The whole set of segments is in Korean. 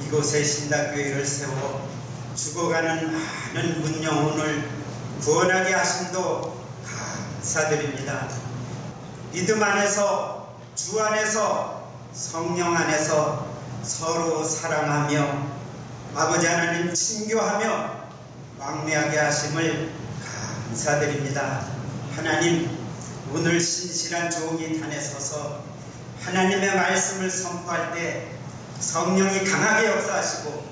이곳에 신당교회를 세워 죽어가는 많은 문영혼을 구원하게 하심도 감사드립니다. 믿음 안에서, 주 안에서, 성령 안에서 서로 사랑하며 아버지 하나님 친교하며 왕래하게 하심을 감사드립니다. 하나님, 오늘 신실한 종이 단에 서서 하나님의 말씀을 선포할 때 성령이 강하게 역사하시고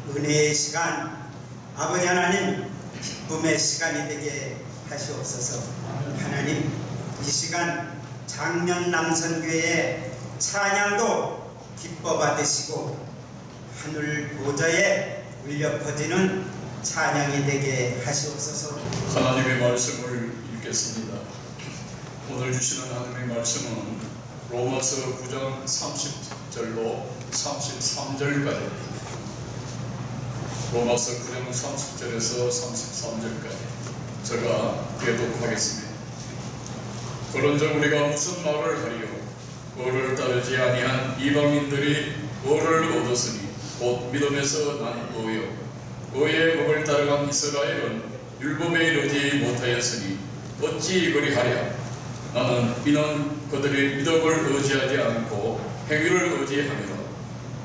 은혜의 시간, 아버지 하나님 기쁨의 시간이 되게 하시옵소서. 하나님, 이 시간 작년 남선교회의 찬양도 기뻐 받으시고 하늘 보좌에 울려 퍼지는 찬양이 되게 하시옵소서. 하나님의 말씀을 읽겠습니다. 오늘 주시는 하나님의 말씀은 로마서 9장 30절로 33절까지입니다. 로마서 9장 30절에서 33절까지 제가 교독하겠습니다. 그런즉 우리가 무슨 말을 하리요? 의를 따르지 아니한 이방인들이 의를 얻었으니 곧 믿음에서 나뉘고요. 의의 법을 따라간 이스라엘은 율법에 이르지 못하였으니 어찌 그리하랴? 나는 이는 그들의 믿음을 의지하지 않고 행위를 의지하며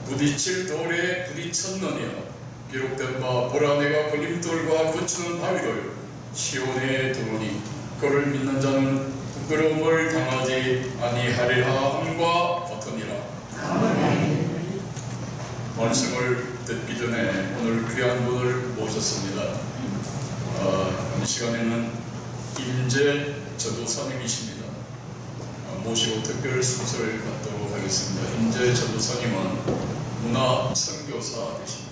부딪힐 돌에 부딪혔느냐? 기록된 바 보라 내가 걸림돌과 거치는 바위를 시온에 두르니 그를 믿는 자는 부끄러움을 당하지 아니하리라 함과 같으니라. 말씀을 듣기 전에 오늘 귀한 분을 모셨습니다. 이 시간에는 임재 전도사님이십니다. 모시고 특별 순서를 갖도록 하겠습니다. 임재 전도사님은 문화 선교사 되십니다.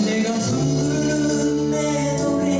내가 부른 내 노래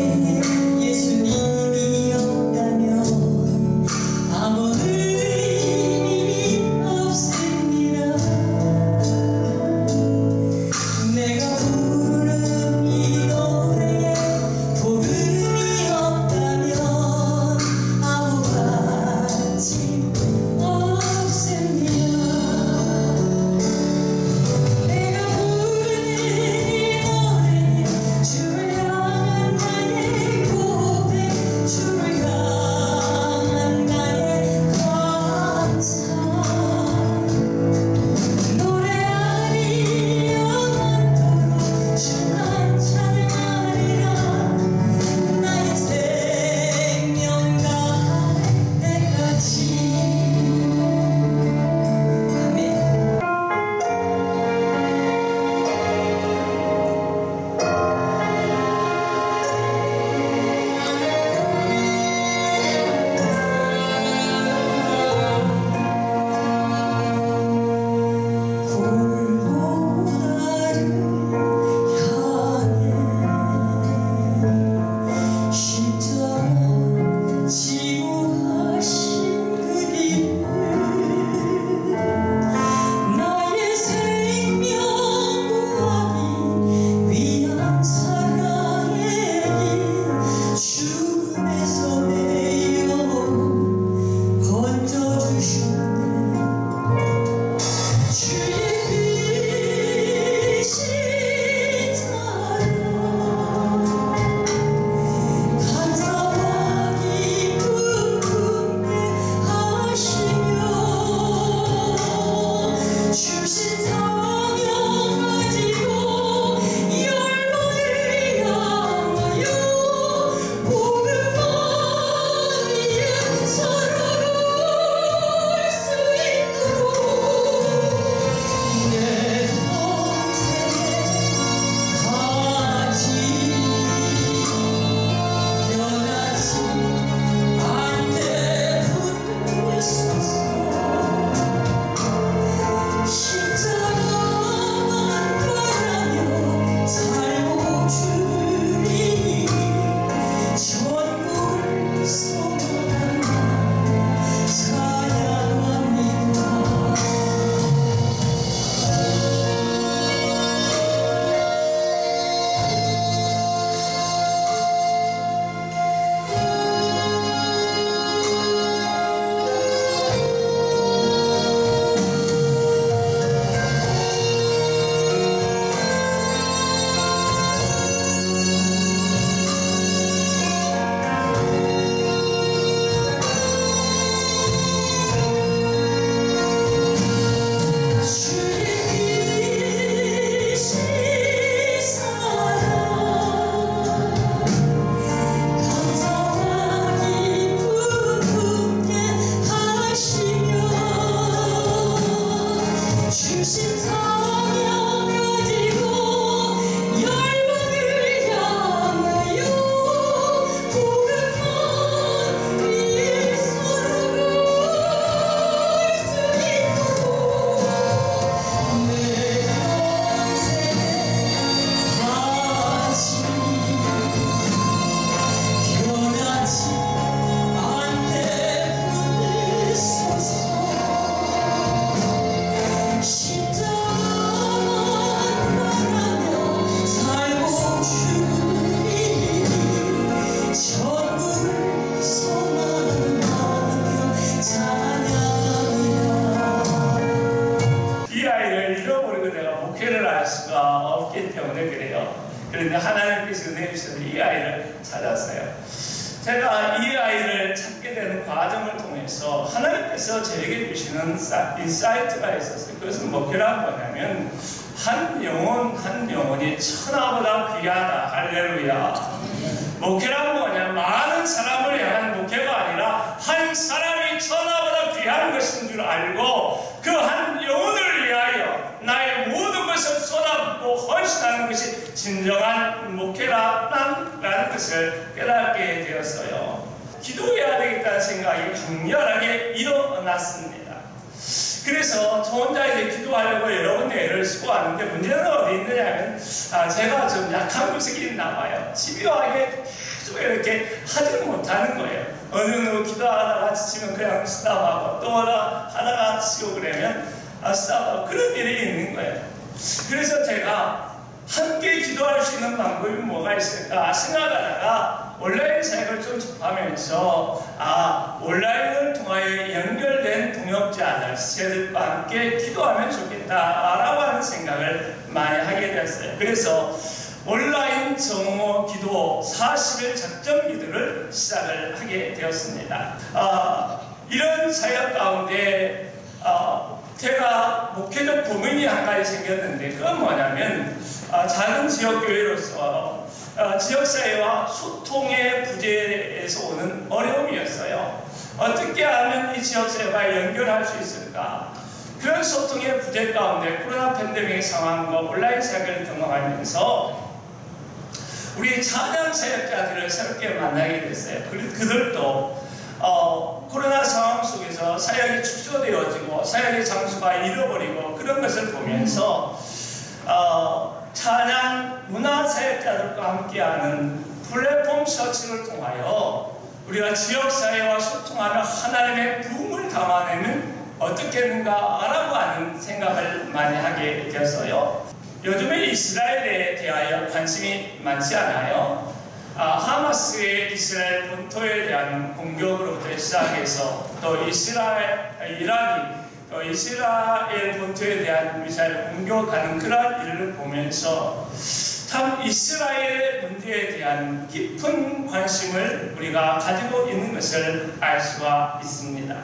그런데 하나님께서 은혜 주셔서 이 아이를 찾았어요. 제가 이 아이를 찾게 되는 과정을 통해서 하나님께서 저에게 주시는 인사이트가 있었어요. 그것은 뭐라는 거냐면 한 영혼이 천하보다 귀하다. 할렐루야. 목회란 뭐냐? 많은 사람을 향한 목회가 아니라 한 사람이 천하보다 귀한 것인 줄 알고 그 한 영혼을 위하여 나의 모든 것을 쏟아붓고 헌신하는 것이 진정한 목회라는 것을 깨닫게 되었어요. 기도해야 되겠다는 생각이 강렬하게 일어났습니다. 그래서 저 혼자 이제 기도하려고 여러 번 애를 쓰고 하는데 문제는 어디 있느냐면 제가 좀 약한 모습이 있나 봐요. 집요하게 계속 이렇게 하지는 못하는 거예요. 어느 누구 기도하다가 지치면 그냥 스탑하고 또 하다가 치고 그러면 스탑하고 그런 일이 있는 거예요. 그래서 제가 함께 기도할 수 있는 방법이 뭐가 있을까 생각하다가 온라인 사역을 좀 접하면서 온라인을 통하여 연결된 동역자들, 세들과 함께 기도하면 좋겠다라고 하는 생각을 많이 하게 되었어요. 그래서 온라인 정오 기도 40일 작전 기도를 시작을 하게 되었습니다. 이런 사역 가운데 제가 목회적 고민이 한 가지 생겼는데 그건 뭐냐면 작은 지역교회로서 지역사회와 소통의 부재에서 오는 어려움이었어요. 어떻게 하면 이 지역사회와 연결할 수 있을까? 그런 소통의 부재 가운데 코로나 팬데믹 상황과 온라인 사역을 경험하면서 우리 찬양 사역자들을 새롭게 만나게 됐어요. 그들도 코로나 상황 속에서 사역이 축소되어지고 사역의 장소가 잃어버리고 그런 것을 보면서 찬양 문화 사역자들과 함께하는 플랫폼 서치를 통하여 우리가 지역사회와 소통하며 하나님의 부흥을 담아내면 어떻겠는가라고 하는 생각을 많이 하게 되었어요. 요즘에 이스라엘에 대하여 관심이 많지 않아요. 하마스의 이스라엘 본토에 대한 공격으로부터 시작해서 또 이란이 이스라엘 본토에 대한 미사일 공격하는 그러한 일을 보면서 참 이스라엘 문제에 대한 깊은 관심을 우리가 가지고 있는 것을 알 수가 있습니다.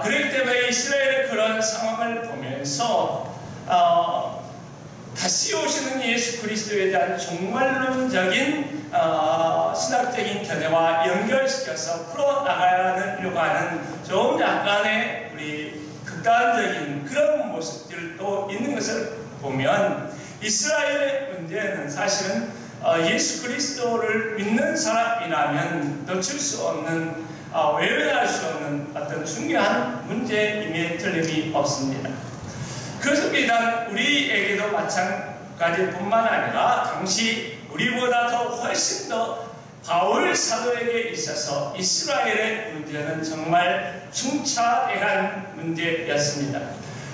그렇기 때문에 이스라엘의 그런 상황을 보면서 다시 오시는 예수 그리스도에 대한 종말론적인 신학적인 견해와 연결시켜서 풀어나가려고 하는 좀 약간의 우리 극단적인 그런 모습들도 있는 것을 보면 이스라엘의 문제는 사실은 예수 그리스도를 믿는 사람이라면 놓칠 수 없는 외면할 수 없는 어떤 중요한 문제임에 틀림이 없습니다. 그것은 비단 우리에게도 마찬가지뿐만 아니라 당시 우리보다 더 훨씬 더 바울 사도에게 있어서 이스라엘의 문제는 정말 중차대한 문제였습니다.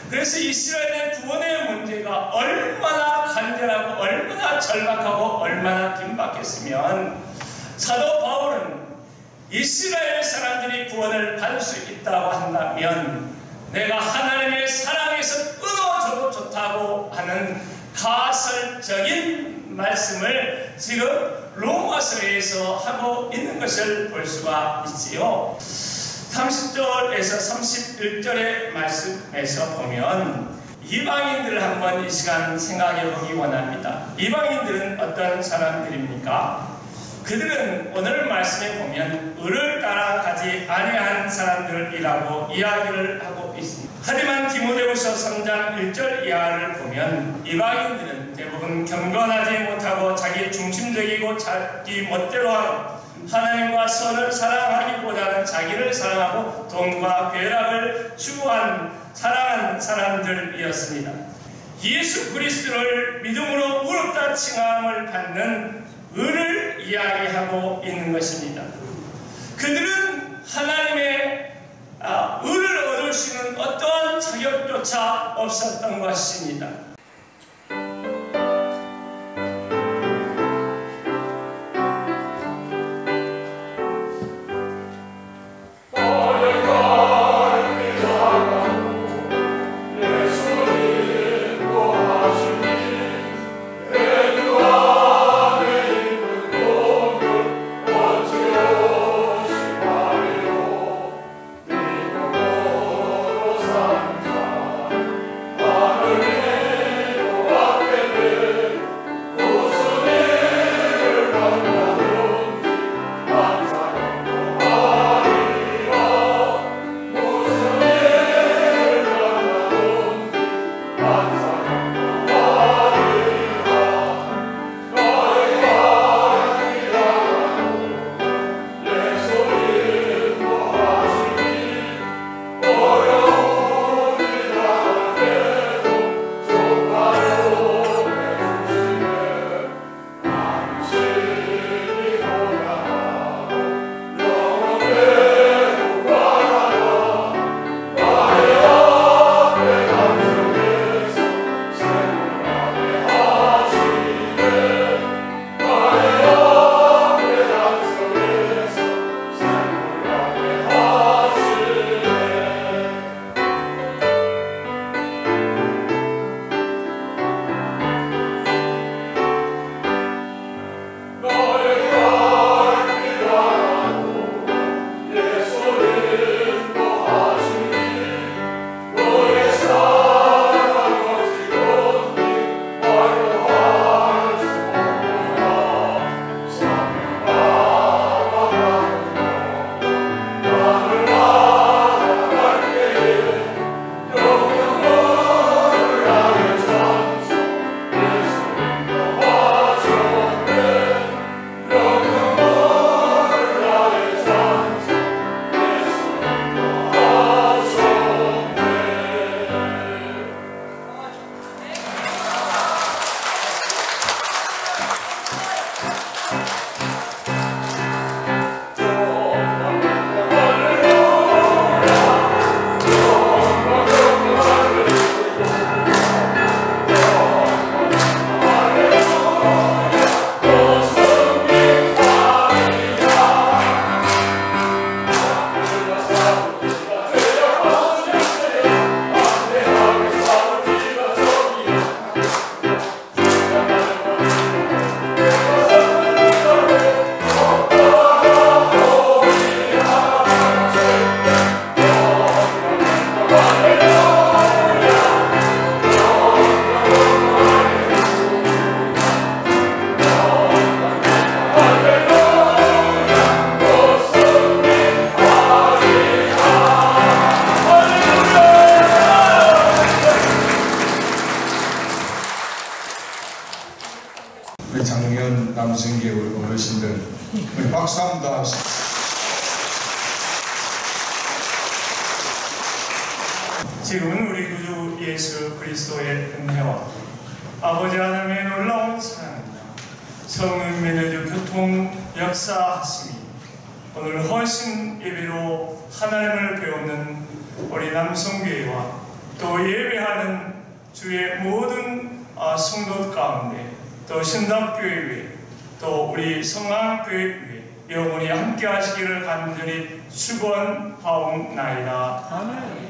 그래서 이스라엘의 구원의 문제가 얼마나 간절하고 얼마나 절박하고 얼마나 긴박했으면 사도 바울은 이스라엘 사람들이 구원을 받을 수 있다고 한다면 내가 하나님의 사랑에서 끊어져도 좋다고 하는 가설적인 말씀을 지금 로마서에서 하고 있는 것을 볼 수가 있지요. 30절에서 31절의 말씀에서 보면 이방인들을 한번 이 시간 생각해 보기 원합니다. 이방인들은 어떤 사람들입니까? 그들은 오늘 말씀에 보면 을을 따라가지 아니한 사람들이라고 이야기를 하고 있습니다. 하지만 디모데후서 3장 1절 이하를 보면 이방인들은 대부분 경건하지 못하고 자기 중심적이고 자기 멋대로 하고 하나님과 선을 사랑하기보다는 자기를 사랑하고 돈과 괴락을 추구한 사랑하는 사람들이었습니다. 예수 그리스도를 믿음으로 의롭다 칭함을 받는 을을 이야기하고 있는 것입니다. 그들은 하나님의 을을 얻을 수 있는 어떠한 자격조차 없었던 것입니다. 예수님 말씀들 우리 박수 한번 더 하시죠. 지금은 우리 구주 예수 그리스도의 은혜와 아버지 하나님의 놀라운 사랑과 성령님의 교통 역사하심이 오늘 헌신 예배로 하나님을 배우는 우리 남성교회와 또 예배하는 주의 모든 성도 가운데 또 신답교회 또 우리 성황교회 영원히 함께 하시기를 간절히 축원하옵나이다. 아멘.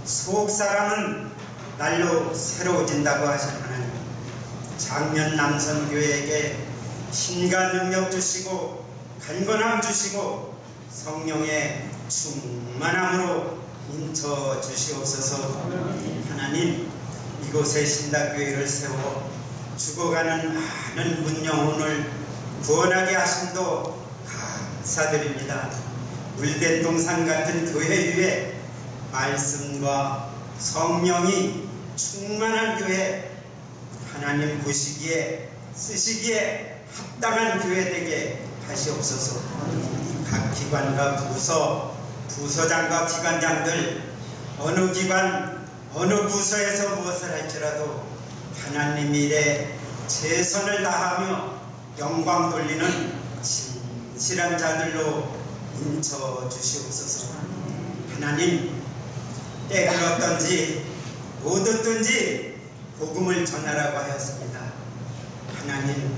속 사람은 날로 새로워진다고 하신 하나님, 장면 남선교회에게 힘과 능력 주시고 간건함 주시고 성령의 충만함으로 인쳐 주시옵소서. 하나님, 이곳에 신다교회를 세워 죽어가는 많은 문영혼을 구원하게 하심도 감사드립니다. 물된 동산 같은 교회 위에 말씀과 성령이 충만한 교회, 하나님 보시기에 쓰시기에 합당한 교회 되게 하시옵소서. 각 기관과 부서장과 기관장들, 어느 기관 어느 부서에서 무엇을 할지라도 하나님 일에 최선을 다하며 영광 돌리는 진실한 자들로 인쳐 주시옵소서. 하나님, 때가 어떤지 못 어떤지 복음을 전하라고 하였습니다. 하나님,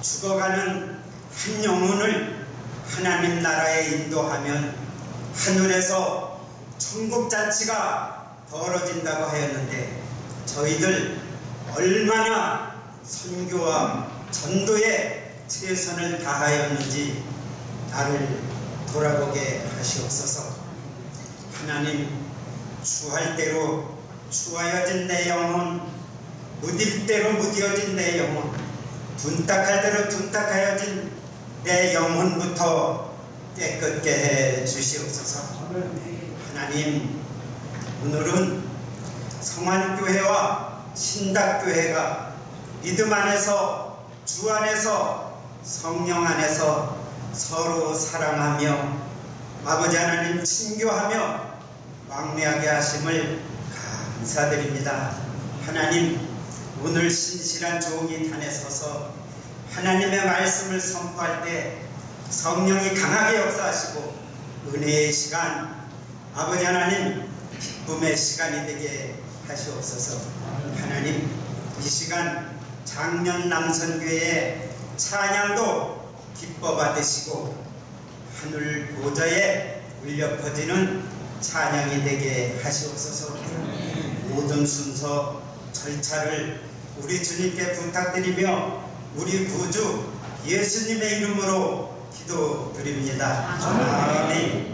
죽어가는 한 영혼을 하나님 나라에 인도하면 하늘에서 천국잔치가 벌어진다고 하였는데, 저희들 얼마나 선교와 전도에 최선을 다하였는지 나를 돌아보게 하시옵소서. 하나님, 추할 대로 추하여진 내 영혼, 무딜 대로 무디어진 내 영혼, 둔탁할 대로 둔탁하여진 내 영혼부터 깨끗게 해 주시옵소서. 하나님, 오늘은 성안교회와 신닥교회가 믿음 안에서, 주 안에서, 성령 안에서 서로 사랑하며 아버지 하나님 친교하며 왕래하게 하심을 감사드립니다. 하나님, 오늘 신실한 종이 단에 서서 하나님의 말씀을 선포할 때 성령이 강하게 역사하시고 은혜의 시간, 아버지 하나님 기쁨의 시간이 되게 하시옵소서. 하나님, 이 시간 장면 남선교회의 찬양도 기뻐 받으시고 하늘 보좌에 울려 퍼지는 찬양이 되게 하시옵소서. 모든 순서 절차를 우리 주님께 부탁드리며 우리 구주 예수님의 이름으로 기도드립니다. 아멘.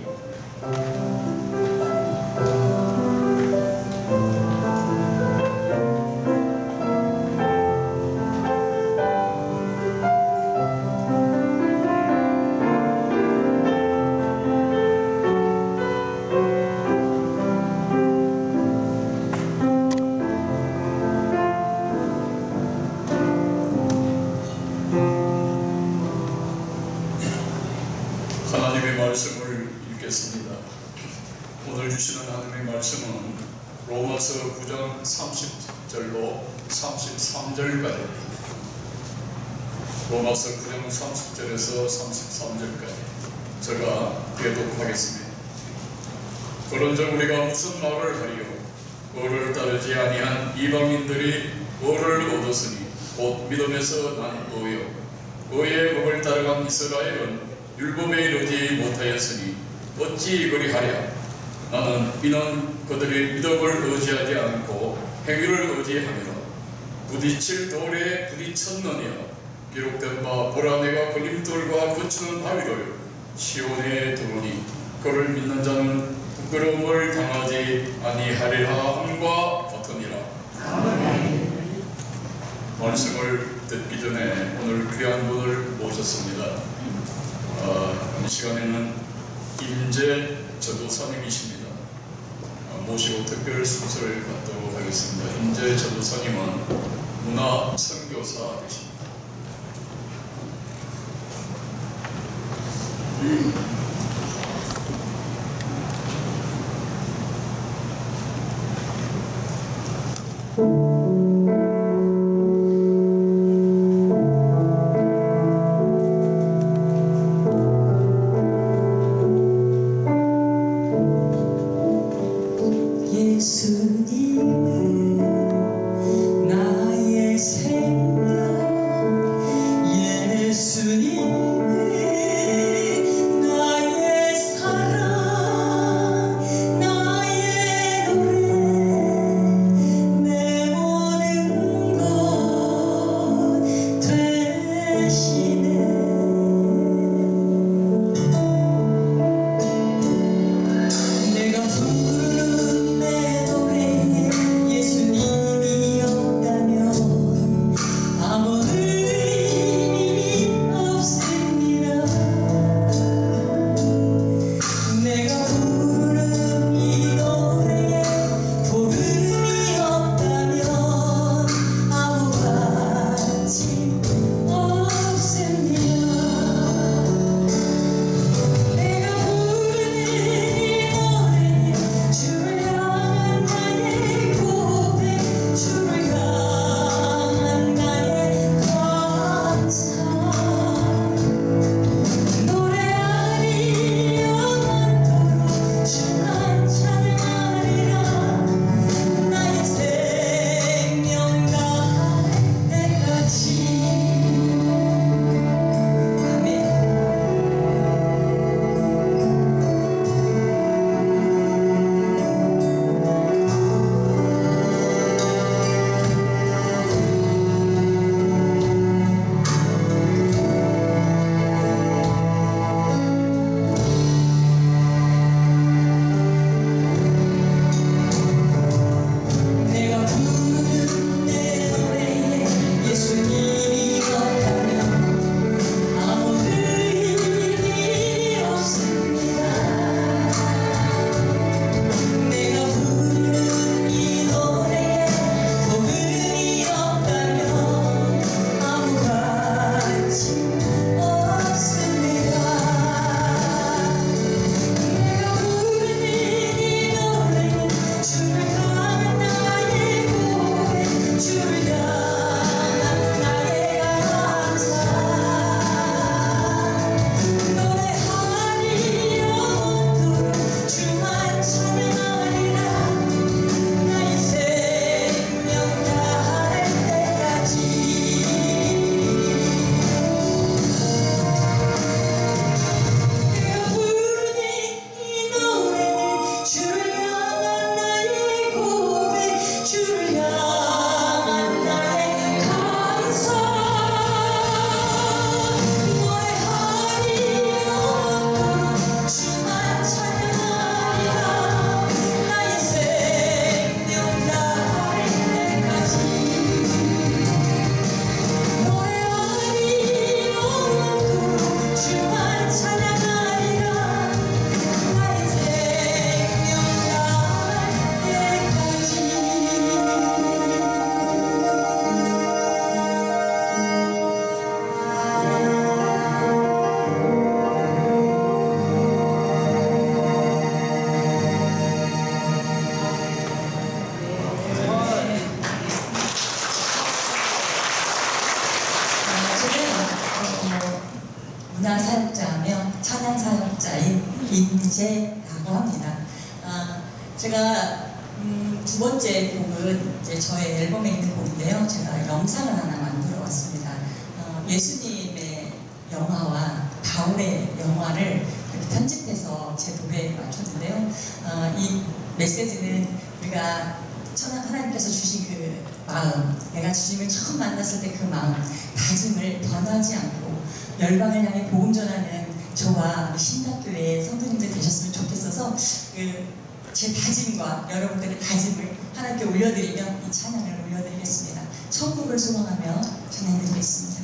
하나님의 말씀을 읽겠습니다. 오늘 주시는 하나님의 말씀은 로마서 9장 30절로 33절까지입니다. 로마서 9장 30절에서 33절까지 제가 교독하겠습니다. 그런즉 우리가 무슨 말을 하리요? 의를 따르지 아니한 이방인들이 의를 얻었으니 곧 믿음에서 난 의요. 의의 법을 따라간 이스라엘은 율법에 이르지 못하였으니 어찌 그리하랴? 나는 이는 그들의 믿음을 의지하지 않고 행위를 의지하며 부딪힐 돌에 부딪혔느냐? 기록된 바 보라 내가 걸림돌과 거치는 바위를 시온에 두르니 그를 믿는 자는 부끄러움을 당하지 아니하리라 함과 같으니라. 말씀을 듣기 전에 오늘 귀한 분을 모셨습니다. 이 시간에는 임재 전도사님이십니다. 모시고 특별 순서를 갖도록 하겠습니다. 임재 전도사님은 문화 선교사 되십니다. 예수님은 문화사역자하며 찬양사역자인 임재라고 합니다. 제가 두 번째 곡은 이제 저의 앨범에 있는 곡인데요. 제가 영상을 하나 만들어 왔습니다. 예수님의 영화와 바울의 영화를 이렇게 편집해서 제 노래에 맞췄는데요. 이 메시지는 우리가 하나님께서 주신 그 마음, 내가 주님을 처음 만났을 때 그 마음, 다짐을 변하지 않고 열방을 향해 복음 전하는 저와 신학교의 성도님들 되셨으면 좋겠어서 제 다짐과 여러분들의 다짐을 하나님께 올려드리며 이 찬양을 올려드리겠습니다. 천국을 소망하며 찬양드리겠습니다.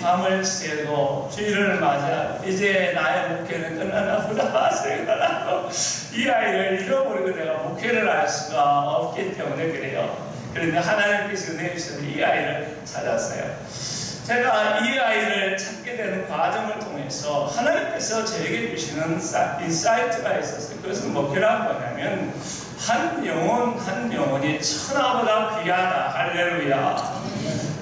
밤을 새고 주일을 맞아 이제 나의 목회는 끝나나 보다 생각하고 이 아이를 잃어버리고 내가 목회를 할 수가 없기 때문에 그래요. 그런데 하나님께서 은혜 주셔서 이 아이를 찾았어요. 제가 이 아이를 찾게 되는 과정을 통해서 하나님께서 저에게 주시는 인사이트가 있었어요. 그것은 목회란 뭐냐면 한 영혼 한 영혼이 천하보다 귀하다. 할렐루야.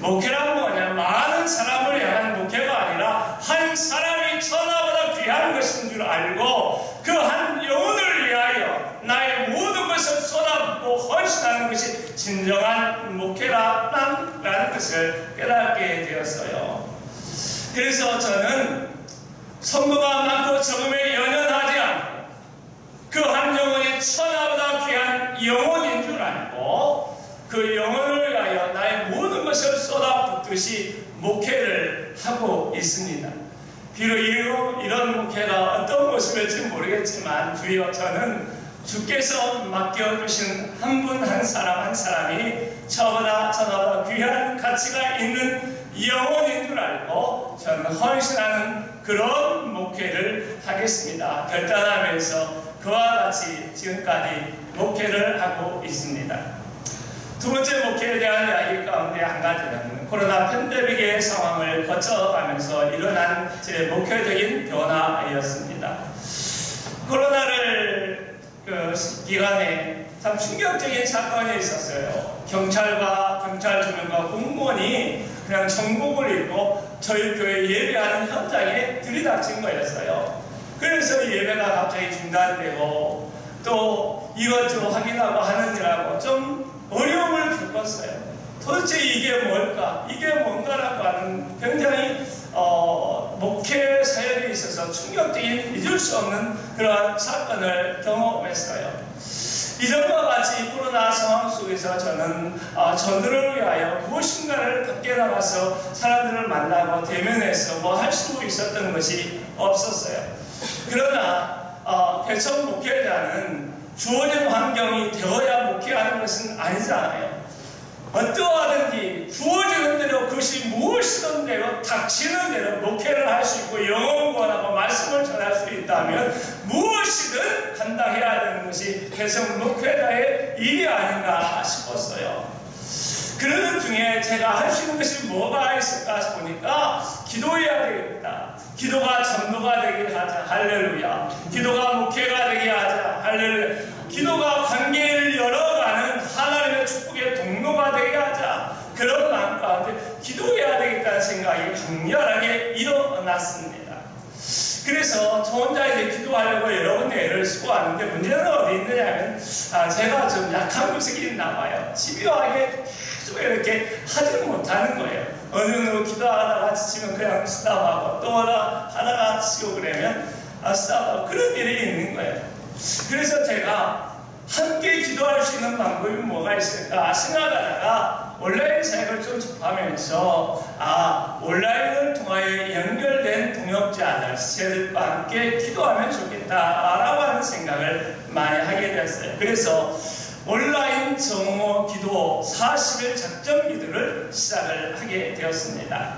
목회란 뭐냐? 많은 사람을 향한 목회가 아니라 한 사람이 천하보다 귀한 것인 줄 알고 그 한 영혼을 위하여 나의 모든 것을 쏟아붓고 헌신하는 것이 진정한 목회라는 것을 깨닫게 되었어요. 그래서 저는 성도가 많고 적음에 연연하지 않고 그 한 영혼이 천하보다 귀한 영혼인 줄 알고 그 영혼을 위하여 나의 모든 것을 쏟아붓듯이 목회를 하고 있습니다. 비록 이런 목회가 어떤 모습일지 모르겠지만 주여 저는 주께서 맡겨주신 한 분 한 사람 한 사람이 저보다 귀한 가치가 있는 영혼인 줄 알고 저는 헌신하는 그런 목회를 하겠습니다. 결단하면서 그와 같이 지금까지 목회를 하고 있습니다. 두 번째 목회에 대한 이야기 가운데 한 가지는 코로나 팬데믹의 상황을 거쳐가면서 일어난 제 목회적인 변화였습니다. 코로나를 기간에 참 충격적인 사건이 있었어요. 경찰과 경찰 조명과 공무원이 그냥 정복을 입고 저희 교회 예배하는 현장에 들이닥친 거였어요. 그래서 예배가 갑자기 중단되고 또 이것저것 확인하고 하느냐고 좀 어려움을 겪었어요. 도대체 이게 뭘까? 이게 뭔가라고 하는 굉장히 목회 사역에 있어서 충격적인 잊을 수 없는 그러한 사건을 경험했어요. 이전과 같이 코로나 상황 속에서 저는 전도를 위하여 무엇인가를 밖에 나가서 사람들을 만나고 대면해서 뭐 할 수 있었던 것이 없었어요. 그러나 개척 목회자는 주어진 환경이 되어야 목회하는 것은 아니잖아요. 어떠하든지 주어지는 대로 그것이 무엇이든 대로 닥치는 대로 목회를 할 수 있고 영혼 권하고 말씀을 전할 수 있다면 무엇이든 감당해야 되는 것이 개성 목회자의 일이 아닌가 싶었어요. 그러는 중에 제가 할 수 있는 것이 뭐가 있을까 보니까 기도해야 되겠다. 기도가 전도가 되게 하자. 할렐루야. 기도가 목회가 되게 하자. 할렐루야. 기도가 관계를 열어가는 하나님의 축복의 동로가 되게 하자. 그런 마음 가운데 기도해야 되겠다는 생각이 강렬하게 일어났습니다. 그래서 저 혼자 이제 기도하려고 여러 번 애를 쓰고 하는데 문제는 어디 있느냐면 제가 좀 약한 모습이 있나 봐요. 집요하게 계속 이렇게 하지는 못하는 거예요. 어느 누구 기도하다가 지치면 그냥 스탑하고 또 하다가 치고 그러면 스탑하고 그런 일이 있는 거예요. 그래서 제가 함께 기도할 수 있는 방법이 뭐가 있을까 생각하다가 온라인 사역을 좀 접하면서 온라인을 통하여 연결된 동역자들, 세들과 함께 기도하면 좋겠다라고 하는 생각을 많이 하게 되었어요. 그래서 온라인 정오 기도 40일 작전 기도를 시작을 하게 되었습니다.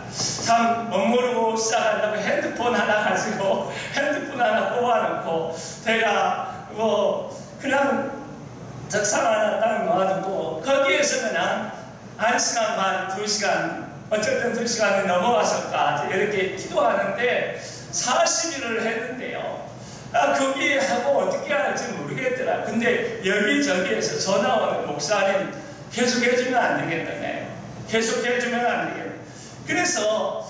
참 멋모르고 시작한다고 핸드폰 하나 가지고 핸드폰 하나 꼽아놓고 제가 그냥 적상 하나 딱 놓아두고 거기에서 그냥 1시간 반, 2시간 어쨌든 2시간이 넘어가서까지 이렇게 기도하는데 40일을 했는데요. 거기 하고 어떻게 할지 모르겠더라. 근데 여기저기에서 전화 오는 목사님 계속 해주면 안 되겠다네. 계속 해주면 안 되겠네. 그래서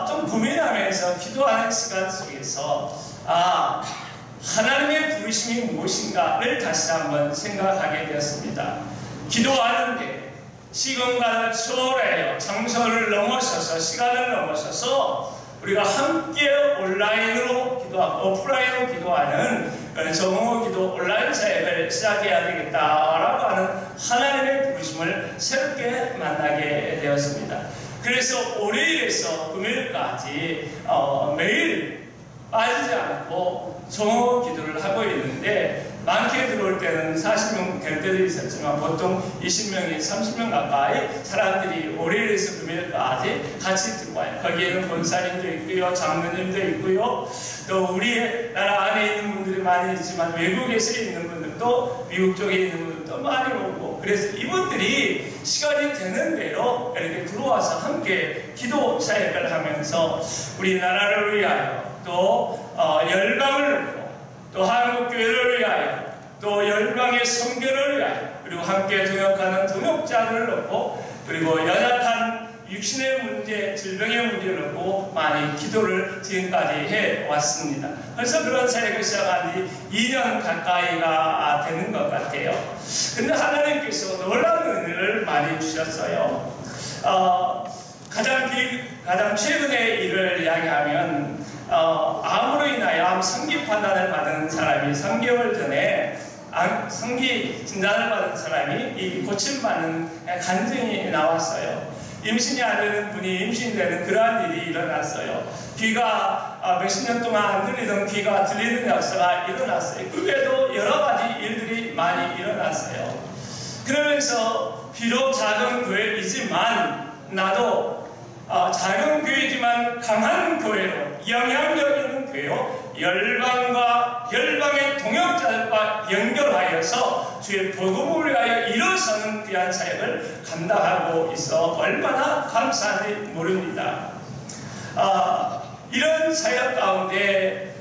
좀 고민하면서 기도하는 시간 속에서 하나님의 부르심이 무엇인가를 다시 한번 생각하게 되었습니다. 기도하는데 시간과는 초월해요. 장소를 넘어서서 시간을 넘어서서 우리가 함께 온라인으로 기도하고 오프라인으로 기도하는 정오 기도 온라인 사역을 시작해야 되겠다라고 하는 하나님의 부르심을 새롭게 만나게 되었습니다. 그래서 월요일에서 금요일까지 매일 빠지지 않고 정오 기도를 하고 있는데 많게 들어올 때는 40명 될 때도 있었지만 보통 20명이 30명 가까이 사람들이 월요일에서 금요일까지 같이 들어와요. 거기에는 권사님도 있고요, 장로님도 있고요, 또 우리나라 안에 있는 분들이 많이 있지만 외국에서 있는 분들도 미국 쪽에 있는 분들도 많이 오고 그래서 이분들이 시간이 되는 대로 이렇게 들어와서 함께 기도 사역을 하면서 우리나라를 위하여 또 열방을 놓고 또 한국교회를 위하여 또 열방의 선교를 위하여 그리고 함께 동역하는 동역자들을 놓고 그리고 연약한 육신의 문제, 질병의 문제를 놓고 많이 기도를 지금까지 해왔습니다. 벌써 그런 사역을 시작한 지 2년 가까이가 되는 것 같아요. 근데 하나님께서 놀라운 은혜를 많이 주셨어요. 가장 최근의 일을 이야기하면 암으로 인하여 암 상기 판단을 받은 사람이 3개월 전에 성기 진단을 받은 사람이 이 고침받는 간증이 나왔어요. 임신이 안 되는 분이 임신되는 그러한 일이 일어났어요. 귀가 몇십 년 동안 안 들리던 귀가 들리는 역사가 일어났어요. 그 외에도 여러 가지 일들이 많이 일어났어요. 그러면서 비록 작은 교회이지만 나도 작은 교회지만 강한 교회로, 영향력 있는 교회로 열방의 동역자들과 연결하여서 주의 복음을 위하여 일어서는 귀한 사역을 감당하고 있어 얼마나 감사한지 모릅니다. 이런 사역 가운데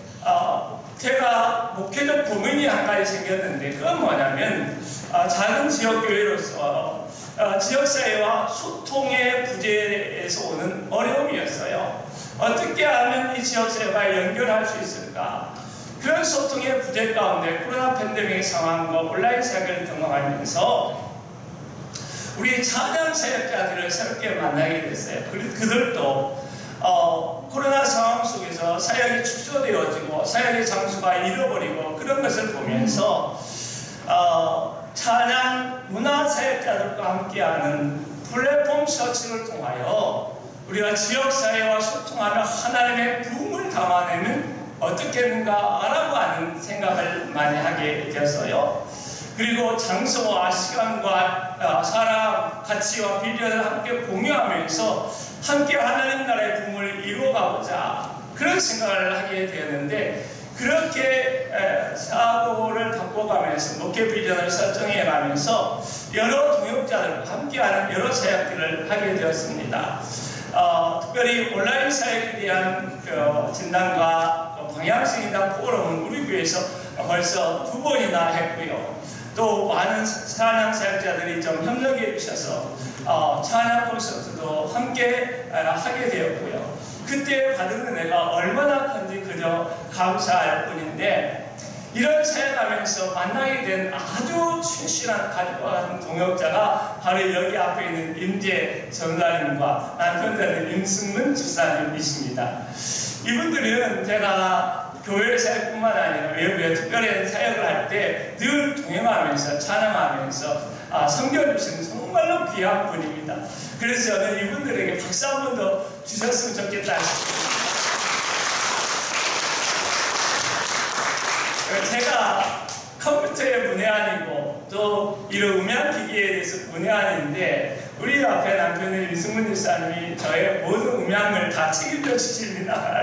제가 목회적 고민이 한 가지 생겼는데, 그건 뭐냐면 작은 지역교회로서 지역사회와 소통의 부재에서 오는 어려움이었어요. 어떻게 하면 이 지역사회와 연결할 수 있을까? 그런 소통의 부재 가운데 코로나 팬데믹 상황과 온라인 사역을 경험하면서 우리 찬양 사역자들을 새롭게 만나게 됐어요. 그들도 코로나 상황 속에서 사역이 축소되어지고 사역의 장소가 잃어버리고 그런 것을 보면서 찬양 문화 사역자들과 함께하는 플랫폼 서치를 통하여 우리가 지역사회와 소통하며 하나님의 부흥을 담아내면 어떻겠는가라고 하는 생각을 많이 하게 되었어요. 그리고 장소와 시간과 사람, 가치와 비전을 함께 공유하면서 함께 하나님 나라의 부흥을 이루어가보자, 그런 생각을 하게 되었는데, 그렇게 사고를 바꿔가면서 목회 비전을 설정해가면서 여러 동역자들과 함께하는 여러 사역들을 하게 되었습니다. 특별히 온라인 사역에 대한 진단과 방향성이나 포럼은 우리 교회에서 벌써 2번이나 했고요. 또 많은 찬양 사역자들이 좀 협력해 주셔서 찬양 콘서트도 함께 하게 되었고요. 그때 받은 은혜가 얼마나 큰지 그저 감사할 뿐인데, 이런 사역하면서 만나게 된 아주 충실한 가족과 같은 동역자가 바로 여기 앞에 있는 임재 전사님과 남편자는 임승문 집사님이십니다. 이분들은 제가 교회 사역뿐만 아니라 외부에 특별한 사역을 할 때 늘 동행하면서 찬양하면서 섬겨주시는 정말로 귀한 분입니다. 그래서 저는 이분들에게 박수 한 번 더 주셨으면 좋겠다 싶습니다. 제가 컴퓨터의 문외한이고 또 이런 음향기기에 대해서 문외한인데, 우리 앞에 남편의 이승문 집사님이 저의 모든 음향을 다 책임져 주십니다.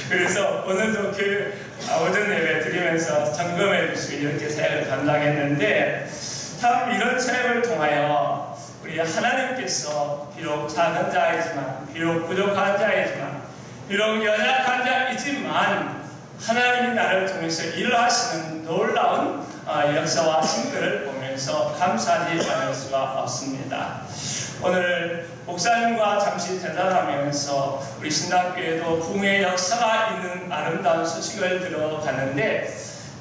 그래서 오늘도 오전 예배 드리면서 점검해 주시고 이렇게 사역을 감당했는데, 참 이런 사역을 통하여 우리 하나님께서 비록 작은 자이지만, 비록 부족한 자이지만, 비록 연약한 자이지만 하나님이 나를 통해서 일하시는 놀라운 역사와 증거를 보면서 감사하지 않을 수가 없습니다. 오늘 목사님과 잠시 대담하면서 우리 신학교에도 부흥의 역사가 있는 아름다운 소식을 들어가는데,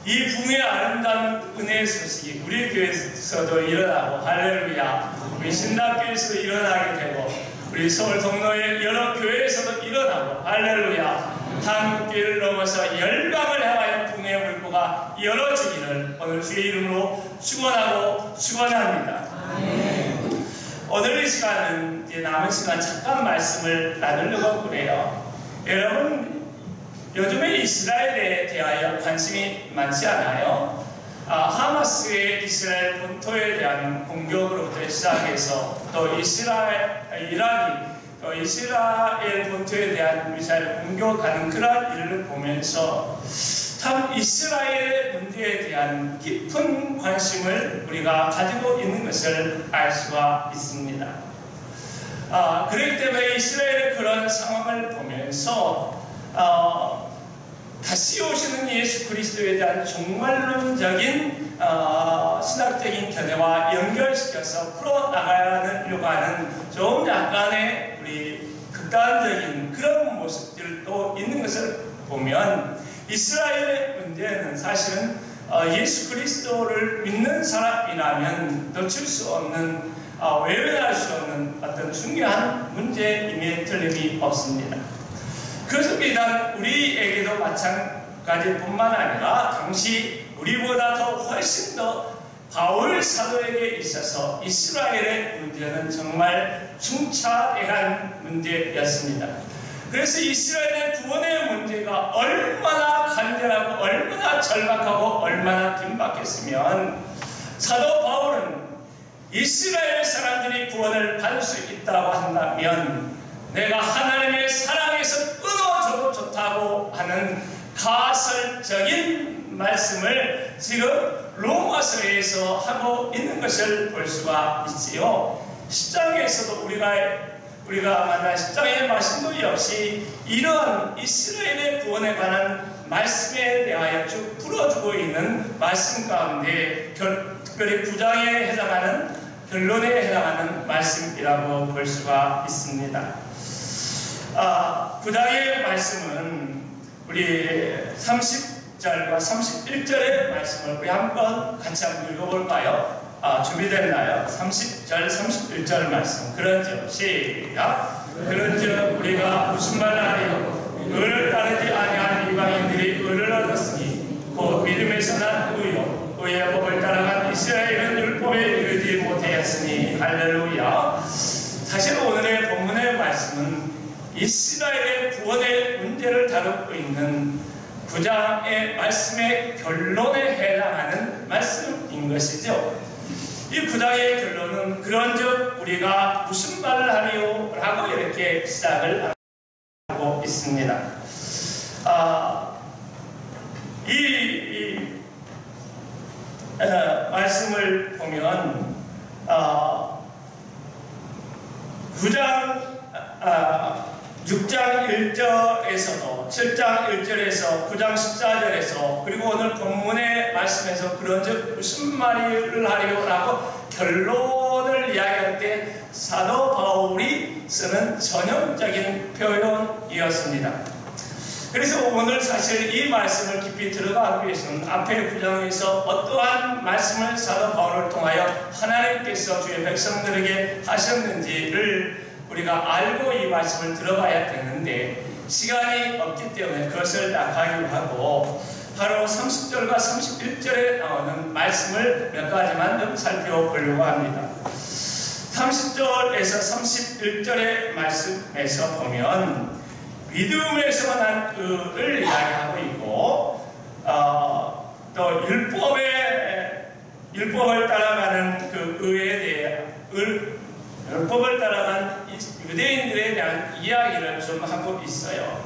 이 부흥의 아름다운 은혜의 소식이 우리 교회에서도 일어나고, 할렐루야, 우리 신학교에서도 일어나게 되고, 우리 서울 동로의 여러 교회에서도 일어나고, 할렐루야, 한국교회를 넘어서 열방을 향하여 부흥의 물꼬가 열어지기를 오늘 주의 이름으로 축원하고 축원합니다. 오늘 이 시간은 이제 남은 시간 잠깐 말씀을 나누려고 그래요. 여러분, 요즘에 이스라엘에 대하여 관심이 많지 않아요? 하마스의 이스라엘 본토에 대한 공격으로부터 시작해서 또 이란이 이스라엘 본토에 대한 미사일을 공격하는 그러한 일을 보면서 참 이스라엘 문제에 대한 깊은 관심을 우리가 가지고 있는 것을 알 수가 있습니다. 그렇기 때문에 이스라엘의 그런 상황을 보면서 다시 오시는 예수 그리스도에 대한 종말론적인 신학적인 견해와 연결시켜서 풀어나가려고 하는 좀 약간의 우리 극단적인 그런 모습들도 있는 것을 보면, 이스라엘의 문제는 사실은 예수 그리스도를 믿는 사람이라면 놓칠 수 없는, 외면할 수 없는 어떤 중요한 문제임에 틀림이 없습니다. 그래서 비단 우리에게도 가지뿐만 아니라 당시 우리보다 더 훨씬 더 바울 사도에게 있어서 이스라엘의 문제는 정말 중차대한 문제였습니다. 그래서 이스라엘의 구원의 문제가 얼마나 간절하고 얼마나 절박하고 얼마나 긴박했으면 사도 바울은 이스라엘 사람들이 구원을 받을 수 있다고 한다면 내가 하나님의 사랑에서 끊어져도 좋다고 하는 가설적인 말씀을 지금 로마서에서 하고 있는 것을 볼 수가 있지요. 10장에서도 우리가 만난 10장의 말씀도 역시 이러한 이스라엘의 구원에 관한 말씀에 대하여 쭉 풀어주고 있는 말씀 가운데 특별히 9장에 해당하는 결론에 해당하는 말씀이라고 볼 수가 있습니다. 9장의 말씀은 우리 30절과 31절의 말씀을 우리 한번 같이 한번 읽어볼까요? 준비됐나요? 30절, 31절 말씀. 그런즉 시작. 그런즉 우리가 무슨 말을 하리요? 의를 따르지 아니한 이방인들이 의를 얻었으니 곧 믿음에서 난 의요 의의 법을 따라간 이스라엘은 율법에 이르지 못하였으니 할렐루야. 사실 오늘의 본문의 말씀은 이스라엘의 구원의 문제를 다루고 있는 9장의 말씀의 결론에 해당하는 말씀인 것이죠. 이 9장의 결론은 그런즉 우리가 무슨 말을 하리요? 라고 이렇게 시작을 하고 있습니다. 이 말씀을 보면 6장 1절에서도 7장 1절에서 9장 14절에서 그리고 오늘 본문의 말씀에서 그런즉 무슨 말을 하리요? 라고 결론을 이야기할 때 사도 바울이 쓰는 전형적인 표현이었습니다. 그래서 오늘 사실 이 말씀을 깊이 들어가기 위해서는 앞에 9장에서 어떠한 말씀을 사도 바울을 통하여 하나님께서 주의 백성들에게 하셨는지를 우리가 알고 이 말씀을 들어가야 되는데 시간이 없기 때문에 그것을 나가기로 하고 바로 30절과 31절에 나오는 말씀을 몇 가지만 좀 살펴보려고 합니다. 30절에서 31절의 말씀에서 보면 믿음에서 난 의를 이야기하고 있고 또 율법을 따라가는 그 의에 대해 율법을 따라간 유대인들에 대한 이야기를 좀 하고 있어요.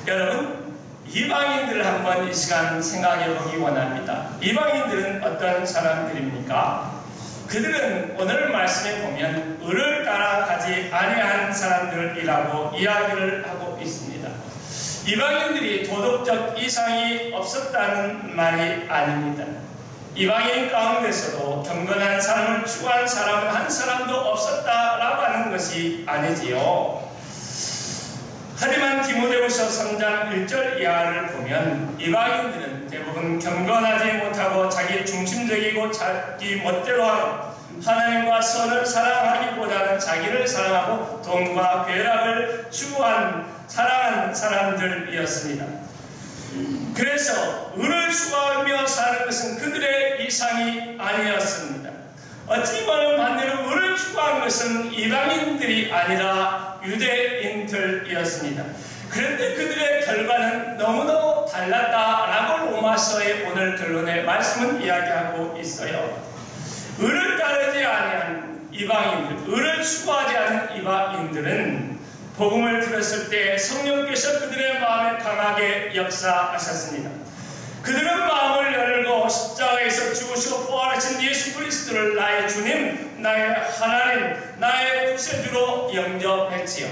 여러분, 이방인들을 한번 이 시간 생각해 보기 원합니다. 이방인들은 어떤 사람들입니까? 그들은 오늘 말씀에 보면 의를 따라가지 아니한 사람들이라고 이야기를 하고 있습니다. 이방인들이 도덕적 이상이 없었다는 말이 아닙니다. 이방인 가운데서도 경건한 사람을 추구한 사람은 한 사람도 없었다라고 하는 것이 아니지요. 하지만 디모데후서 3장 1절 이하를 보면 이방인들은 대부분 경건하지 못하고 자기 중심적이고 자기 멋대로 하고 하나님과 선을 사랑하기보다는 자기를 사랑하고 돈과 괴락을 추구한 사랑한 사람들이었습니다. 그래서 의를 추구하며 사는 것은 그들의 이상이 아니었습니다. 어찌 보면 반대로 의를 추구한 것은 이방인들이 아니라 유대인들이었습니다. 그런데 그들의 결과는 너무너무 달랐다라고 로마서의 오늘 결론의 말씀은 이야기하고 있어요. 의를 따르지 아니한 이방인들, 의를 추구하지 않은 이방인들은 복음을 들었을 때 성령께서 그들의 마음에 강하게 역사하셨습니다. 그들은 마음을 열고 십자가에서 죽으시고 부활하신 예수 그리스도를 나의 주님, 나의 하나님, 나의 구세주로 영접했지요.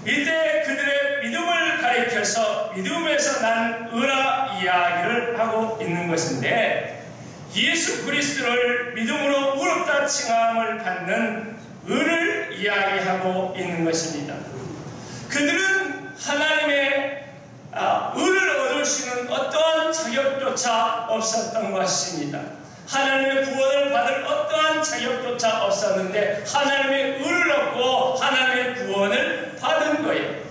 이때 그들의 믿음을 가리켜서 믿음에서 난 의라 이야기를 하고 있는 것인데 예수 그리스도를 믿음으로 무릎다 칭함을 받는 의를 이야기하고 있는 것입니다. 그들은 하나님의 의를 얻을 수 있는 어떠한 자격조차 없었던 것입니다. 하나님의 구원을 받을 어떠한 자격조차 없었는데 하나님의 의를 얻고 하나님의 구원을 받은 거예요.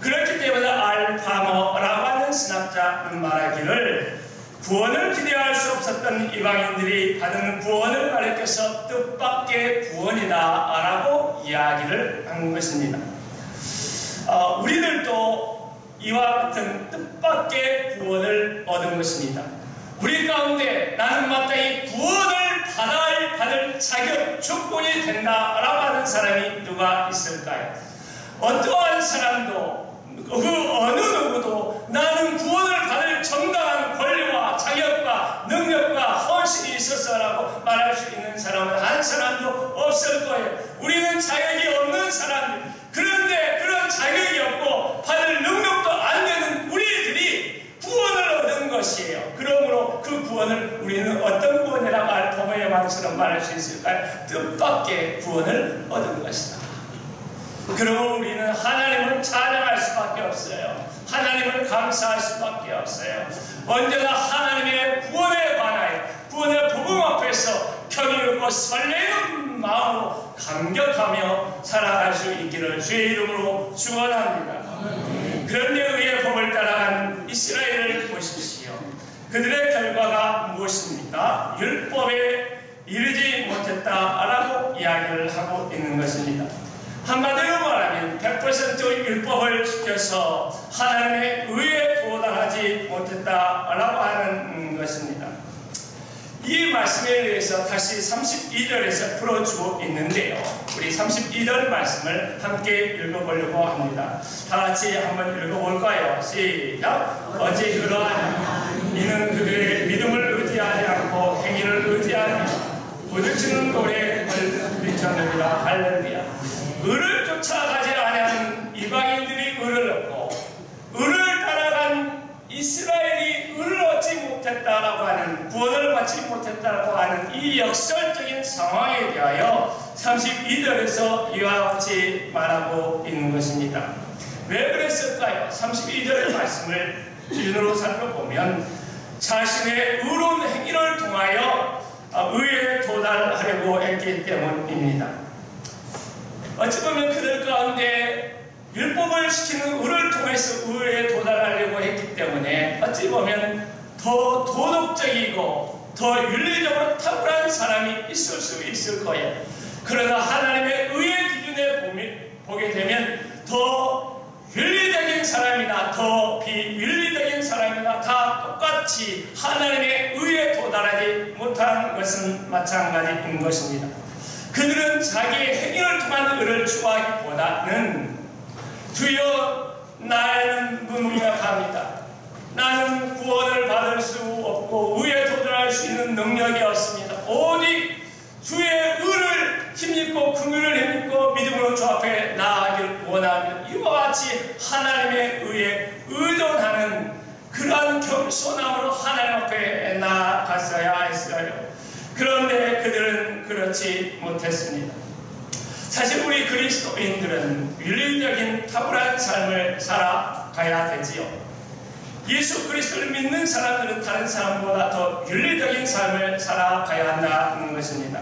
그렇기 때문에 알파머라고 하는 신학자는 말하기를 구원을 기대할 수 없었던 이방인들이 받은 구원을 가리켜서 뜻밖의 구원이다 라고 이야기를 한 것입니다. 우리들도 이와 같은 뜻밖의 구원을 얻은 것입니다. 우리 가운데 나는 마땅히 구원을 받을 자격, 조건이 된다라고 하는 사람이 누가 있을까요? 어떠한 사람도 그 어느 누구도 나는 구원을 받을 정당한 권리와 자격과 능력과 헌신이 있어서라고 말할 수 있는 사람은 한 사람도 없을 거예요. 우리는 자격이 없는 사람들, 그런데 그런 자격이 없고 받을 능력도 안 되는 우리들이 구원을 얻은 것이에요. 그러므로 그 구원을 우리는 어떤 구원이라고 알토모의 말처럼 말할 수 있을까요? 뜻밖의 구원을 얻은 것이다. 그러므로 우리는 하나님을 찬양할 수밖에 없어요. 하나님을 감사할 수밖에 없어요. 언제나 하나님의 구원에 관하여 구원의 복음 앞에서 평이롭고 설레는 마음으로 감격하며 살아갈 수 있기를 주의 이름으로 축원합니다. 그런데 의의 법을 따라간 이스라엘을 보십시오. 그들의 결과가 무엇입니까? 율법에 이르지 못했다라고 이야기를 하고 있는 것입니다. 한마디로 말하면 100% 율법을 지켜서 하나님의 의에 도달하지 못했다라고 하는 것입니다. 이 말씀에 대해서 다시 32절에서 풀어주고 있는데요. 우리 32절 말씀을 함께 읽어보려고 합니다. 다 같이 한번 읽어볼까요? 시작! 어찌 그러하냐? 이는 그들의 믿음을 의지하지 않고 행위를 의지하며 부딪히는 돌에 부딪혔느니라. 할렐루야. 의를 쫓아가지 아니하는 이방인들이 의를 얻고 의를 따라간 이스라엘이 의를 얻지 못했다라고 하는, 구원을 받지 못했다라고 하는 이 역설적인 상황에 대하여 32절에서 이와 같이 말하고 있는 것입니다. 왜 그랬을까요? 32절의 말씀을 기준으로 살펴보면 자신의 의로운 행위를 통하여 의에 도달하려고 했기 때문입니다. 어찌 보면 그들 가운데 율법을 지키는 의를 통해서 의에 도달하려고 했기 때문에 어찌 보면 더 도덕적이고 더 윤리적으로 탁월한 사람이 있을 수 있을 거예요. 그러나 하나님의 의의 기준에 보게 되면 더 윤리적인 사람이나 더 비윤리적인 사람이나 다 똑같이 하나님의 의에 도달하지 못한 것은 마찬가지인 것입니다. 그들은 자기의 행위를 통한 의를 추구하기보다는 주여 나는 무능력합니다. 나는 구원을 받을 수 없고 의에 도달할 수 있는 능력이 없습니다. 오직 주의 의를 힘입고 긍휼을 힘입고 믿음으로 주 앞에 나아가길 원하며 이와 같이 하나님의 의에 의존하는 그러한 겸손함으로 하나님 앞에 나아갔어야 했어요. 그런데 그들은 그렇지 못했습니다. 사실 우리 그리스도인들은 윤리적인 탁월한 삶을 살아가야 되지요. 예수 그리스도를 믿는 사람들은 다른 사람보다 더 윤리적인 삶을 살아가야 한다는 것입니다.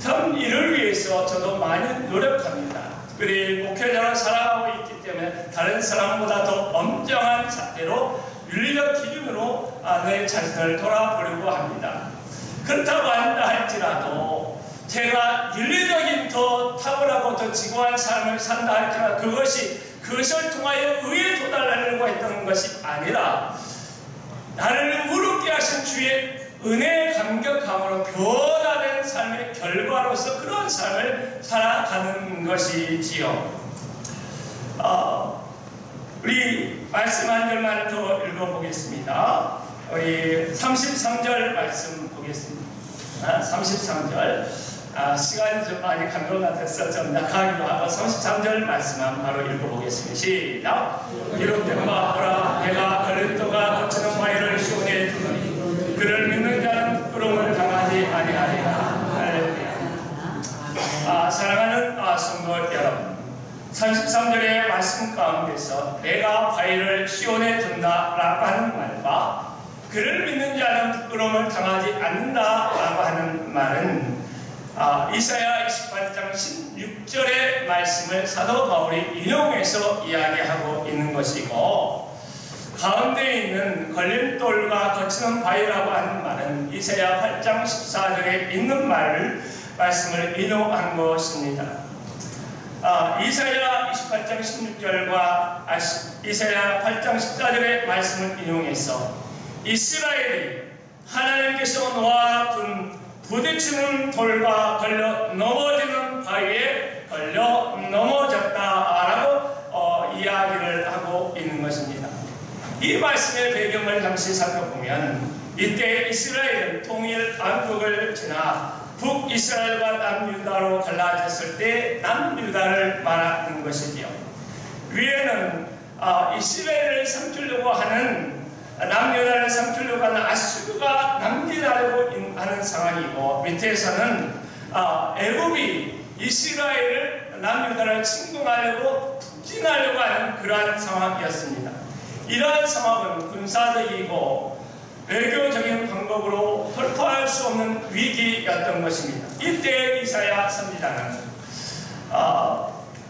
전 이를 위해서 저도 많이 노력합니다. 우리 목회자로 살아가고 있기 때문에 다른 사람보다 더 엄정한 잣대로 윤리적 기준으로 내 자신을 돌아보려고 합니다. 그렇다고 한다 할지라도 제가 윤리적인 더 탁월하고 더 지고한 삶을 산다 할지라도 그것을 통하여 의에 도달하려고 했던 것이 아니라 나를 의롭게 하신 주의 은혜에 감격함으로 변화된 삶의 결과로서 그런 삶을 살아가는 것이지요. 우리 말씀 한 절만 더 읽어보겠습니다. 우리 33절 말씀 보겠습니다. 33절. 시간이 좀 많이 간 것 같아서 좀 낙하기도 하고 33절 말씀만 바로 읽어보겠습니다. 시작! 이렇게 말하라. 내가 그리스도가 거치는 바위를 시온에 두노니 그를 믿는 자는 부끄러움을 당하지 아니하리라. 할렐루야. 사랑하는 성도 여러분, 33절의 말씀 가운데서 내가 바위를 시온에 둔다라고 하는 말과 그를 믿는 자는 부끄러움을 당하지 않는다라고 하는 말은 이사야 28장 16절의 말씀을 사도 바울이 인용해서 이야기하고 있는 것이고, 가운데 있는 걸림돌과 거치는 바위라고 하는 말은 이사야 8장 14절에 있는 말씀을 인용한 것입니다. 이사야 28장 16절과 이사야 8장 14절의 말씀을 인용해서 이스라엘이 하나님께서 놓아둔 부딪히는 돌과 걸려 넘어지는 바위에 걸려 넘어졌다라고 이야기를 하고 있는 것입니다. 이 말씀의 배경을 잠시 살펴보면 이때 이스라엘은 통일 왕국을 지나 북이스라엘과 남유다로 갈라졌을 때 남유다를 말하는 것이지요. 위에는 이스라엘을 삼키려고 하는 남유다를 삼키려고 하는 아수르가 남기라고 하는 상황이고, 밑에서는 애굽이 이스라엘을 남유다를 침공하려고 북진하려고 하는 그러한 상황이었습니다. 이러한 상황은 군사적이고 외교적인 방법으로 돌파할 수 없는 위기였던 것입니다. 이때 이사야 선지자는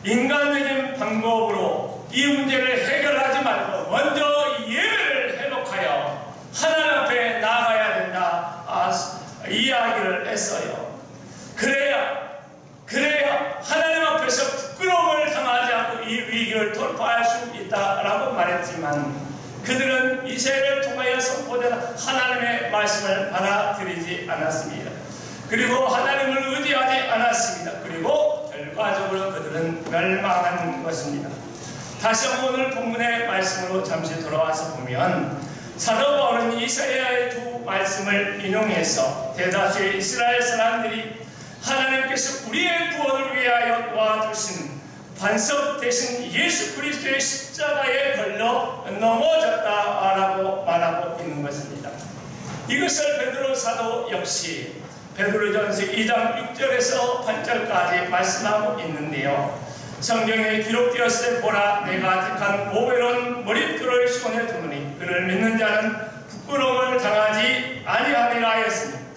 인간적인 방법으로 이 문제를 해결하지 말고 먼저 예배를 회복하여 하나님 앞에 나아가야 된다 이야기를 했어요. 그래야 하나님 앞에서 부끄러움을 당하지 않고 이 위기를 돌파할 수 있다라고 말했지만, 그들은 이사야를 통하여 선포된 하나님의 말씀을 받아들이지 않았습니다. 그리고 하나님을 의지하지 않았습니다. 그리고 결과적으로 그들은 멸망한 것입니다. 다시 한번 오늘 본문의 말씀으로 잠시 돌아와서 보면, 사도 바울은 이사야의 두 말씀을 인용해서 대다수의 이스라엘 사람들이 하나님께서 우리의 구원을 위하여 놓아두신 반석 대신 예수 그리스도의 십자가에 걸려 넘어졌다라고 말하고 있는 것입니다. 이것을 베드로 사도 역시 베드로전서 2장 6절에서 8절까지 말씀하고 있는데요. 성경에 기록되었을 때 보라, 내가 택한 보배로운 머릿돌을 시온에 두노니 그를 믿는 자는 부끄러움을 당하지 아니하리라 하였으니,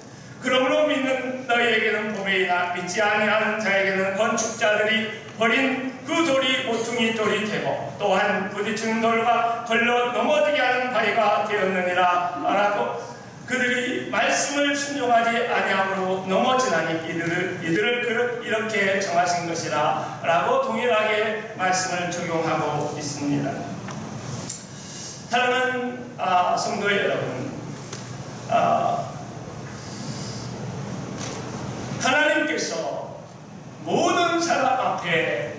그러므로 믿는 너희에게는 보배이나 믿지 아니하는 자에게는 건축자들이 버린 그 돌이 모퉁이 돌이 되고 또한 부딪히는 돌과 걸려 넘어지게 하는 바위가 되었느니라 라고, 그들이 말씀을 순종하지 아니함으로 넘어지나니 이들을 이렇게 정하신 것이라 라고 동일하게 말씀을 적용하고 있습니다. 사랑하는 성도 여러분, 하나님께서 모든 사람 앞에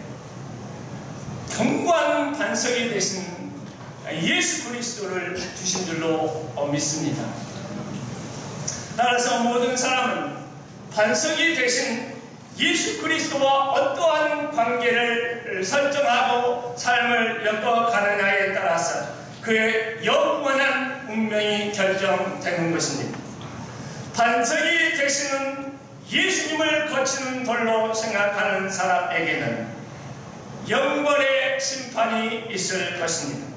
견고한 반석이 되신 예수 그리스도를 주신 줄로 믿습니다. 따라서 모든 사람은 반석이 되신 예수 그리스도와 어떠한 관계를 설정하고 삶을 엮어가느냐에 따라서 그의 영원한 운명이 결정되는 것입니다. 반석이 되시는 예수님을 거치는 돌로 생각하는 사람에게는 영벌의 심판이 있을 것입니다.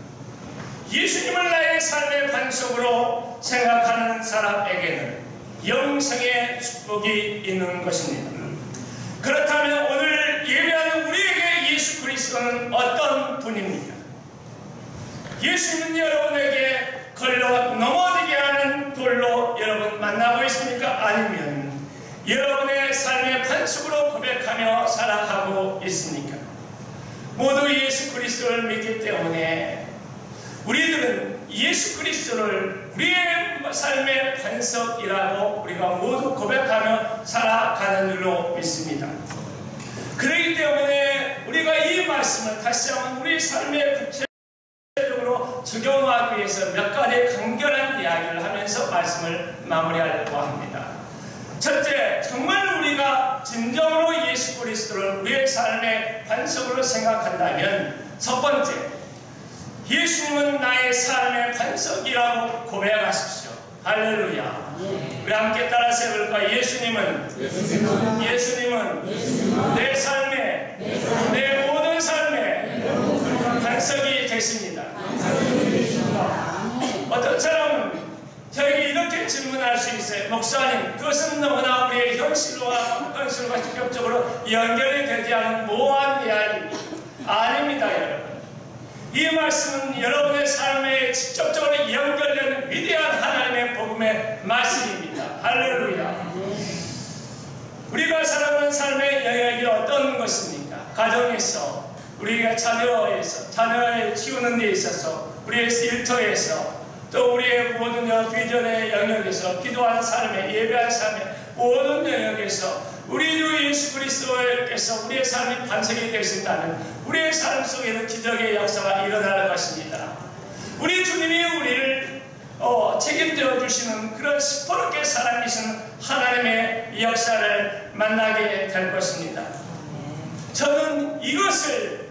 예수님을 나의 삶의 반석으로 생각하는 사람에게는 영생의 축복이 있는 것입니다. 그렇다면 오늘 예배하는 우리에게 예수 그리스도는 어떤 분입니까? 예수님은 여러분에게 걸려 넘어지게 하는 돌로 여러분 만나고 있습니까? 아니면 여러분의 삶의 반석으로 고백하며 살아가고 있습니까? 모두 예수 그리스도를 믿기 때문에 우리들은 예수 그리스도를 우리의 삶의 반석이라고 우리가 모두 고백하며 살아가는 줄로 믿습니다. 그렇기 때문에 우리가 이 말씀을 다시 한번 우리 삶의 구체적으로 적용하기 위해서 몇 가지 간결한 이야기를 하면서 말씀을 마무리하려고 합니다. 첫째, 정말 우리가 진정으로 예수 그리스도를 우리의 삶의 반석으로 생각한다면 첫 번째, 예수님은 나의 삶의 반석이라고 고백하십시오. 할렐루야. 우리 함께 따라서 해볼까? 예수님은 내 삶의, 내 모든 삶의 반석이 되십니다. 어떤 사람은 저에게 이렇게 질문할 수 있어요. 목사님, 그것은 너무나 우리의 현실과 직접적으로 연결이 되지 않은 모호한 이야기입니다. 아닙니다, 여러분. 이 말씀은 말씀은 여러분의 삶에 직접적으로 연결되는 위대한 하나님의 복음의 말씀입니다. 할렐루야. 우리가 살아가는 삶의 영역이 어떤 것입니까? 가정에서, 우리가 자녀를 키우는 데 있어서, 우리의 일터에서, 또 우리의 모든 비전의 영역에서, 기도한 삶에, 예배한 삶에, 모든 영역에서 우리 주 예수 그리스도께서 우리의 삶이 반석이 되신다면 우리의 삶 속에는 기적의 역사가 일어날 것입니다. 우리 주님이 우리를 책임져 주시는 그런 시퍼렇게 살아계시는 하나님의 역사를 만나게 될 것입니다. 저는 이것을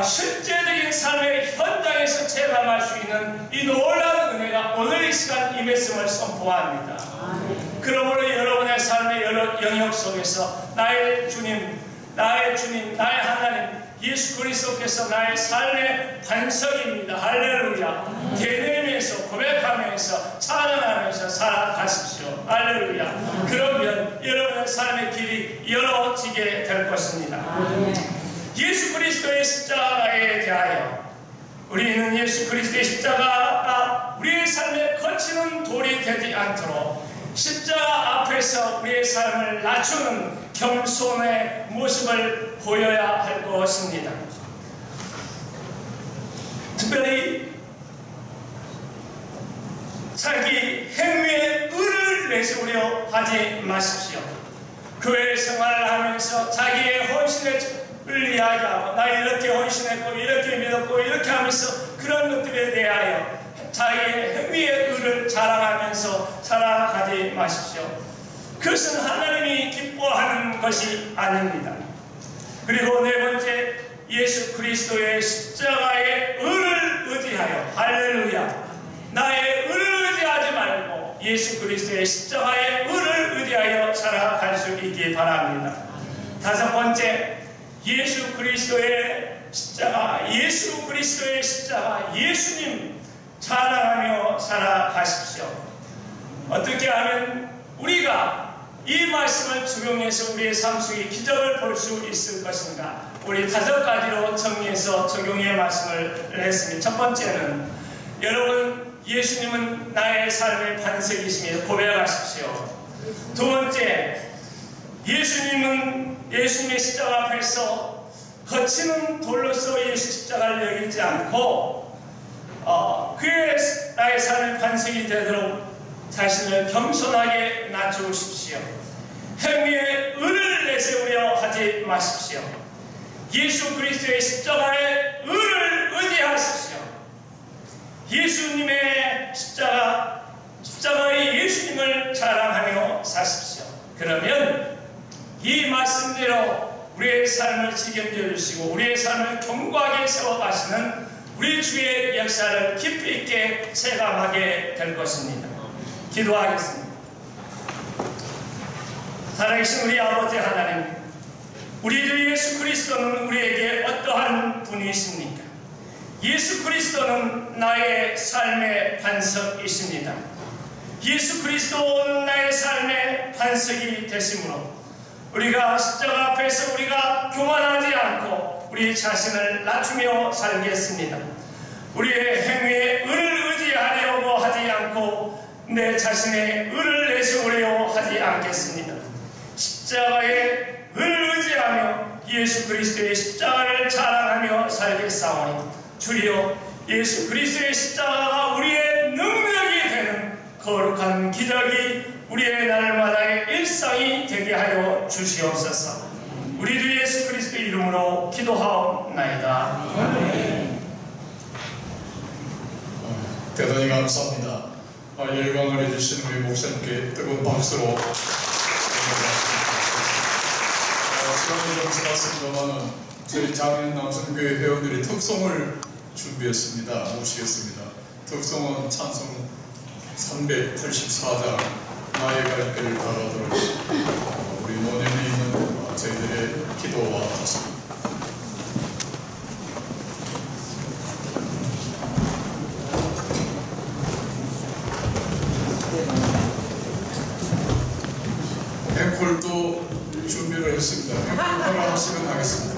실제적인 삶의 현장에서 체감할 수 있는 이 놀라운 은혜가 오늘 이 시간 이 말씀을 선포합니다. 그러므로 여러분의 삶의 여러 영역 속에서 나의 주님, 나의 하나님 예수 그리스도께서 나의 삶의 반석입니다. 할렐루야. 대내면서 고백하면서 찬양하면서 살아가십시오. 할렐루야. 그러면 여러분의 삶의 길이 열어지게 될 것입니다. 예수 그리스도의 십자가에 대하여 우리는 예수 그리스도의 십자가가 우리의 삶에 거치는 돌이 되지 않도록 십자가 앞에서 우리의 삶을 낮추는 겸손의 모습을 보여야 할 것입니다. 특별히 자기 행위에 의를 내세우려 하지 마십시오. 교회 생활을 하면서 자기의 헌신을 이야기하고 나 이렇게 헌신했고 이렇게 믿었고 이렇게 하면서 그런 것들에 대하여 자기의 행위의 의를 자랑하면서 살아가지 마십시오. 그것은 하나님이 기뻐하는 것이 아닙니다. 그리고 네 번째, 예수 그리스도의 십자가의 의를 의지하여, 할렐루야, 나의 의를 의지하지 말고 예수 그리스도의 십자가의 의를 의지하여 살아갈 수 있기 바랍니다. 다섯 번째, 예수 그리스도의 십자가, 예수 그리스도의 십자가, 예수님 자랑하며 살아가십시오. 어떻게 하면 우리가 이 말씀을 적용해서 우리의 삶 속에 기적을 볼 수 있을 것인가? 우리 다섯 가지로 정리해서 적용의 말씀을 했습니다. 첫 번째는 여러분 예수님은 나의 삶의 반석이심을 고백하십시오. 두 번째, 예수님의 십자가 앞에서 거치는 돌로서 예수 십자가를 여기지 않고 그의 나의 삶의 반석이 되도록 자신을 겸손하게 낮추십시오. 행위에 의를 내세우려 하지 마십시오. 예수 그리스도의 십자가의 의를 의지하십시오. 예수님의 십자가의 예수님을 자랑하며 사십시오. 그러면 이 말씀대로 우리의 삶을 책임져 주시고 우리의 삶을 견고하게 세워가시는 우리 주의 역사를 깊이 있게 체감하게 될 것입니다. 기도하겠습니다. 살아계신 우리 아버지 하나님, 우리 주 예수 그리스도는 우리에게 어떠한 분이십니까? 예수 그리스도는 나의 삶의 반석이십니다. 예수 그리스도는 나의 삶의 반석이 되시므로 우리가 십자가 앞에서 우리가 교만하지 않고 우리 자신을 낮추며 살겠습니다. 우리의 행위에 의를 의지하려고 하지 않고 내 자신의 의를 내세우려 하지 않겠습니다. 십자가에 의를 의지하며 예수 그리스도의 십자가를 자랑하며 살겠사오니 주여 예수 그리스도의 십자가가 우리의 능력이 되는 거룩한 기적이 우리의 날마다의 일상이 되게 하여 주시옵소서. 우리 주 예수 그리스도 이름으로 기도하옵나이다. 대단히 감사합니다. 열광을 해주신 우리 목사님께 뜨거운 박수로 시간이 좀 지났습니다만 저희 장인 남성교회 회원들이 특송을 준비했습니다. 모시겠습니다. 특송은 찬송 384장 나의 갈 길을 걸어도록 우리 논현에 있는 저희들의 기도와 같습니다. 앵콜도 준비를 했습니다. 앵콜 하시면 하겠습니다.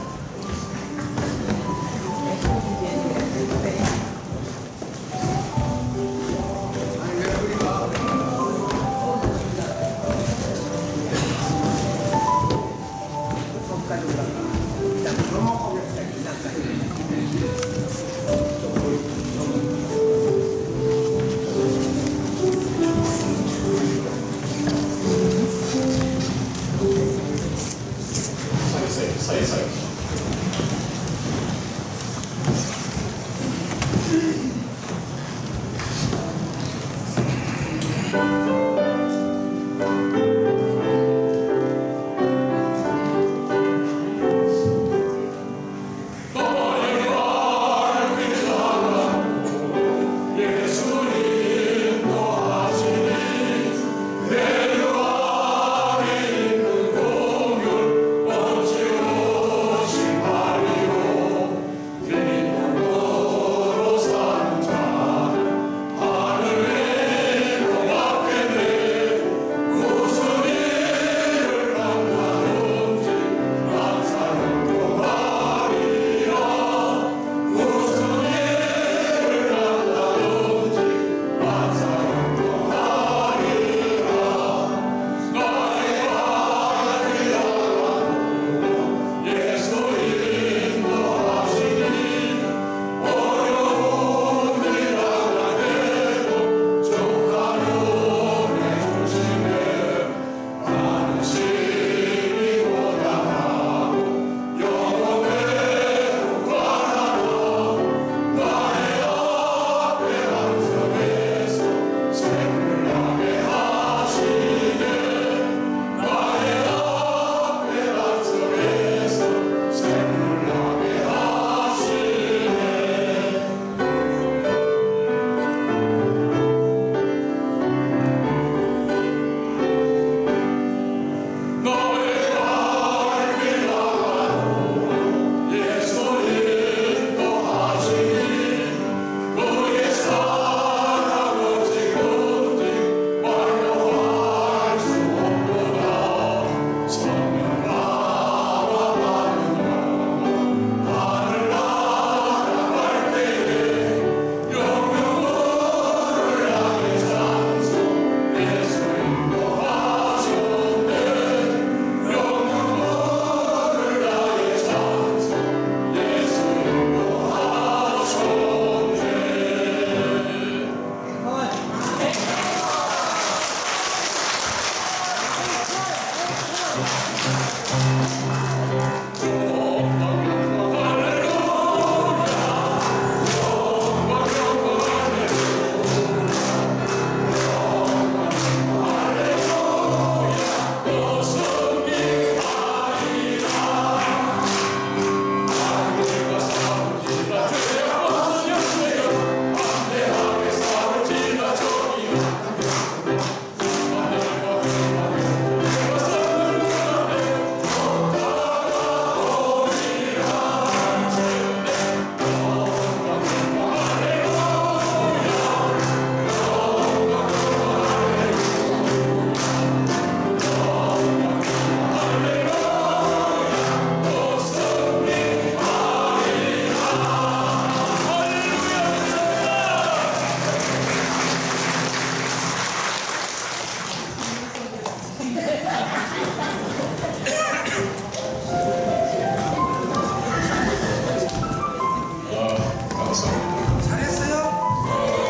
감사합니다. 잘했어요?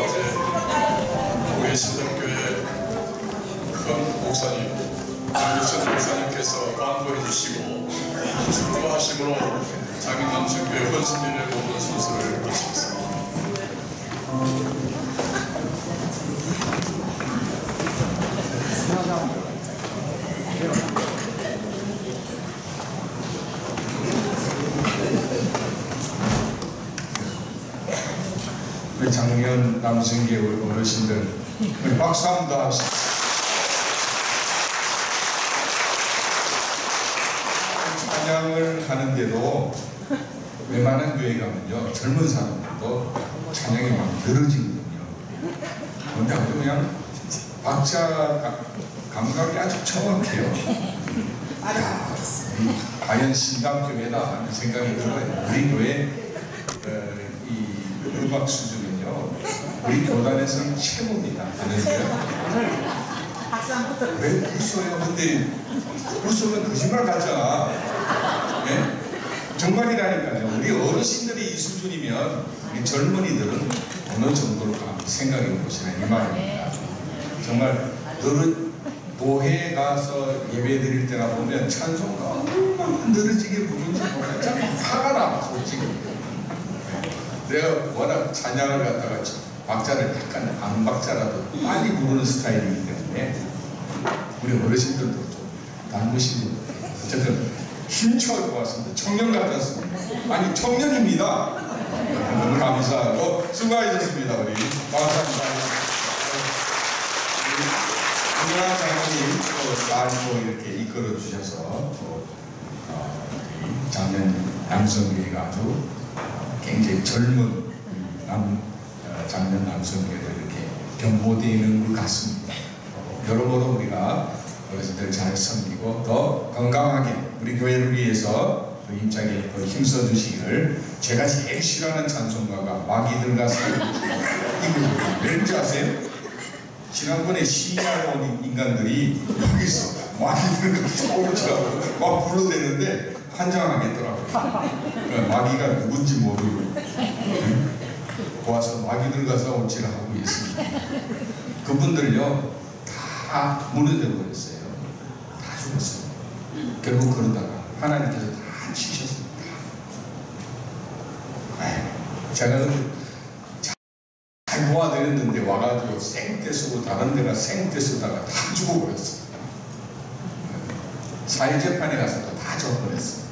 어제 우리 신정교회 큰 목사님 장유천 목사님께서 광고해 주시고 축도하심으로 장인남성교회 헌신일에 모든 순서를 마치겠습니다. 우리 작년 남성교회 어르신들 우리 박수 한번 더 합시다. 찬양을 하는데도 웬만한 교회 가면요 젊은 사람들도 찬양이 막 늘어지거든요. 근데 아주 그냥 박자 감각이 아주 정확해요. 야, 과연 신당교회다 하는 생각이 들어요. 우리 교회 이 음악 수준은요 우리 교단에서는 최고입니다. 아는데요. 왜 웃어요? 근데 웃으면 거짓말 같잖아. 네? 정말이라니까요. 우리 어르신들이 이 수준이면 우리 젊은이들은 어느 정도일까 생각해 보시라 이 말입니다. 정말 교회 가서 예배 드릴 때나 보면 찬송가 얼마나 늘어지게 부르는지 몰라요. 참 화가 나 솔직히. 내가 워낙 찬양을 갖다가 박자를 약간 안박자라도 빨리 부르는 스타일이기 때문에 우리 어르신들도 좀 닮으시고 어쨌든 힘차올 것 같습니다. 청년 같았습니다. 아니 청년입니다. 너무 감사하고 수고하셨습니다. 우리 감사합니다. 김영환 장로님 또 이렇게 이끌어 주셔서 작년 남성교회가 아주 굉장히 젊은 작년 남성교회가 이렇게 변모되는 것 같습니다. 여러모로 우리가 어르신들 잘 섬기고 더 건강하게 우리 교회를 위해서 힘차게 힘써 주시기를. 제가 제일 싫어하는 찬송가가 마귀들과 사귀고 이거 왠지 아세요? 지난번에 시위하러 온 인간들이 여기서 마귀들과 싸우자고 막 불러대는데 환장하겠더라고요. 마귀가 누군지 모르고 와서 마귀들과 싸우지를 하고 있습니다. 그분들요 다 무너져 버렸어요. 다 죽었어요. 결국 그러다가 하나님께서 다 치셨습니다. 제가 잘 모아드렸는데 와가지고 생떼 쓰고 다른 데가 생떼 쓰다가 다 죽어버렸어요. 사회재판에 가서도 다 져버렸어요.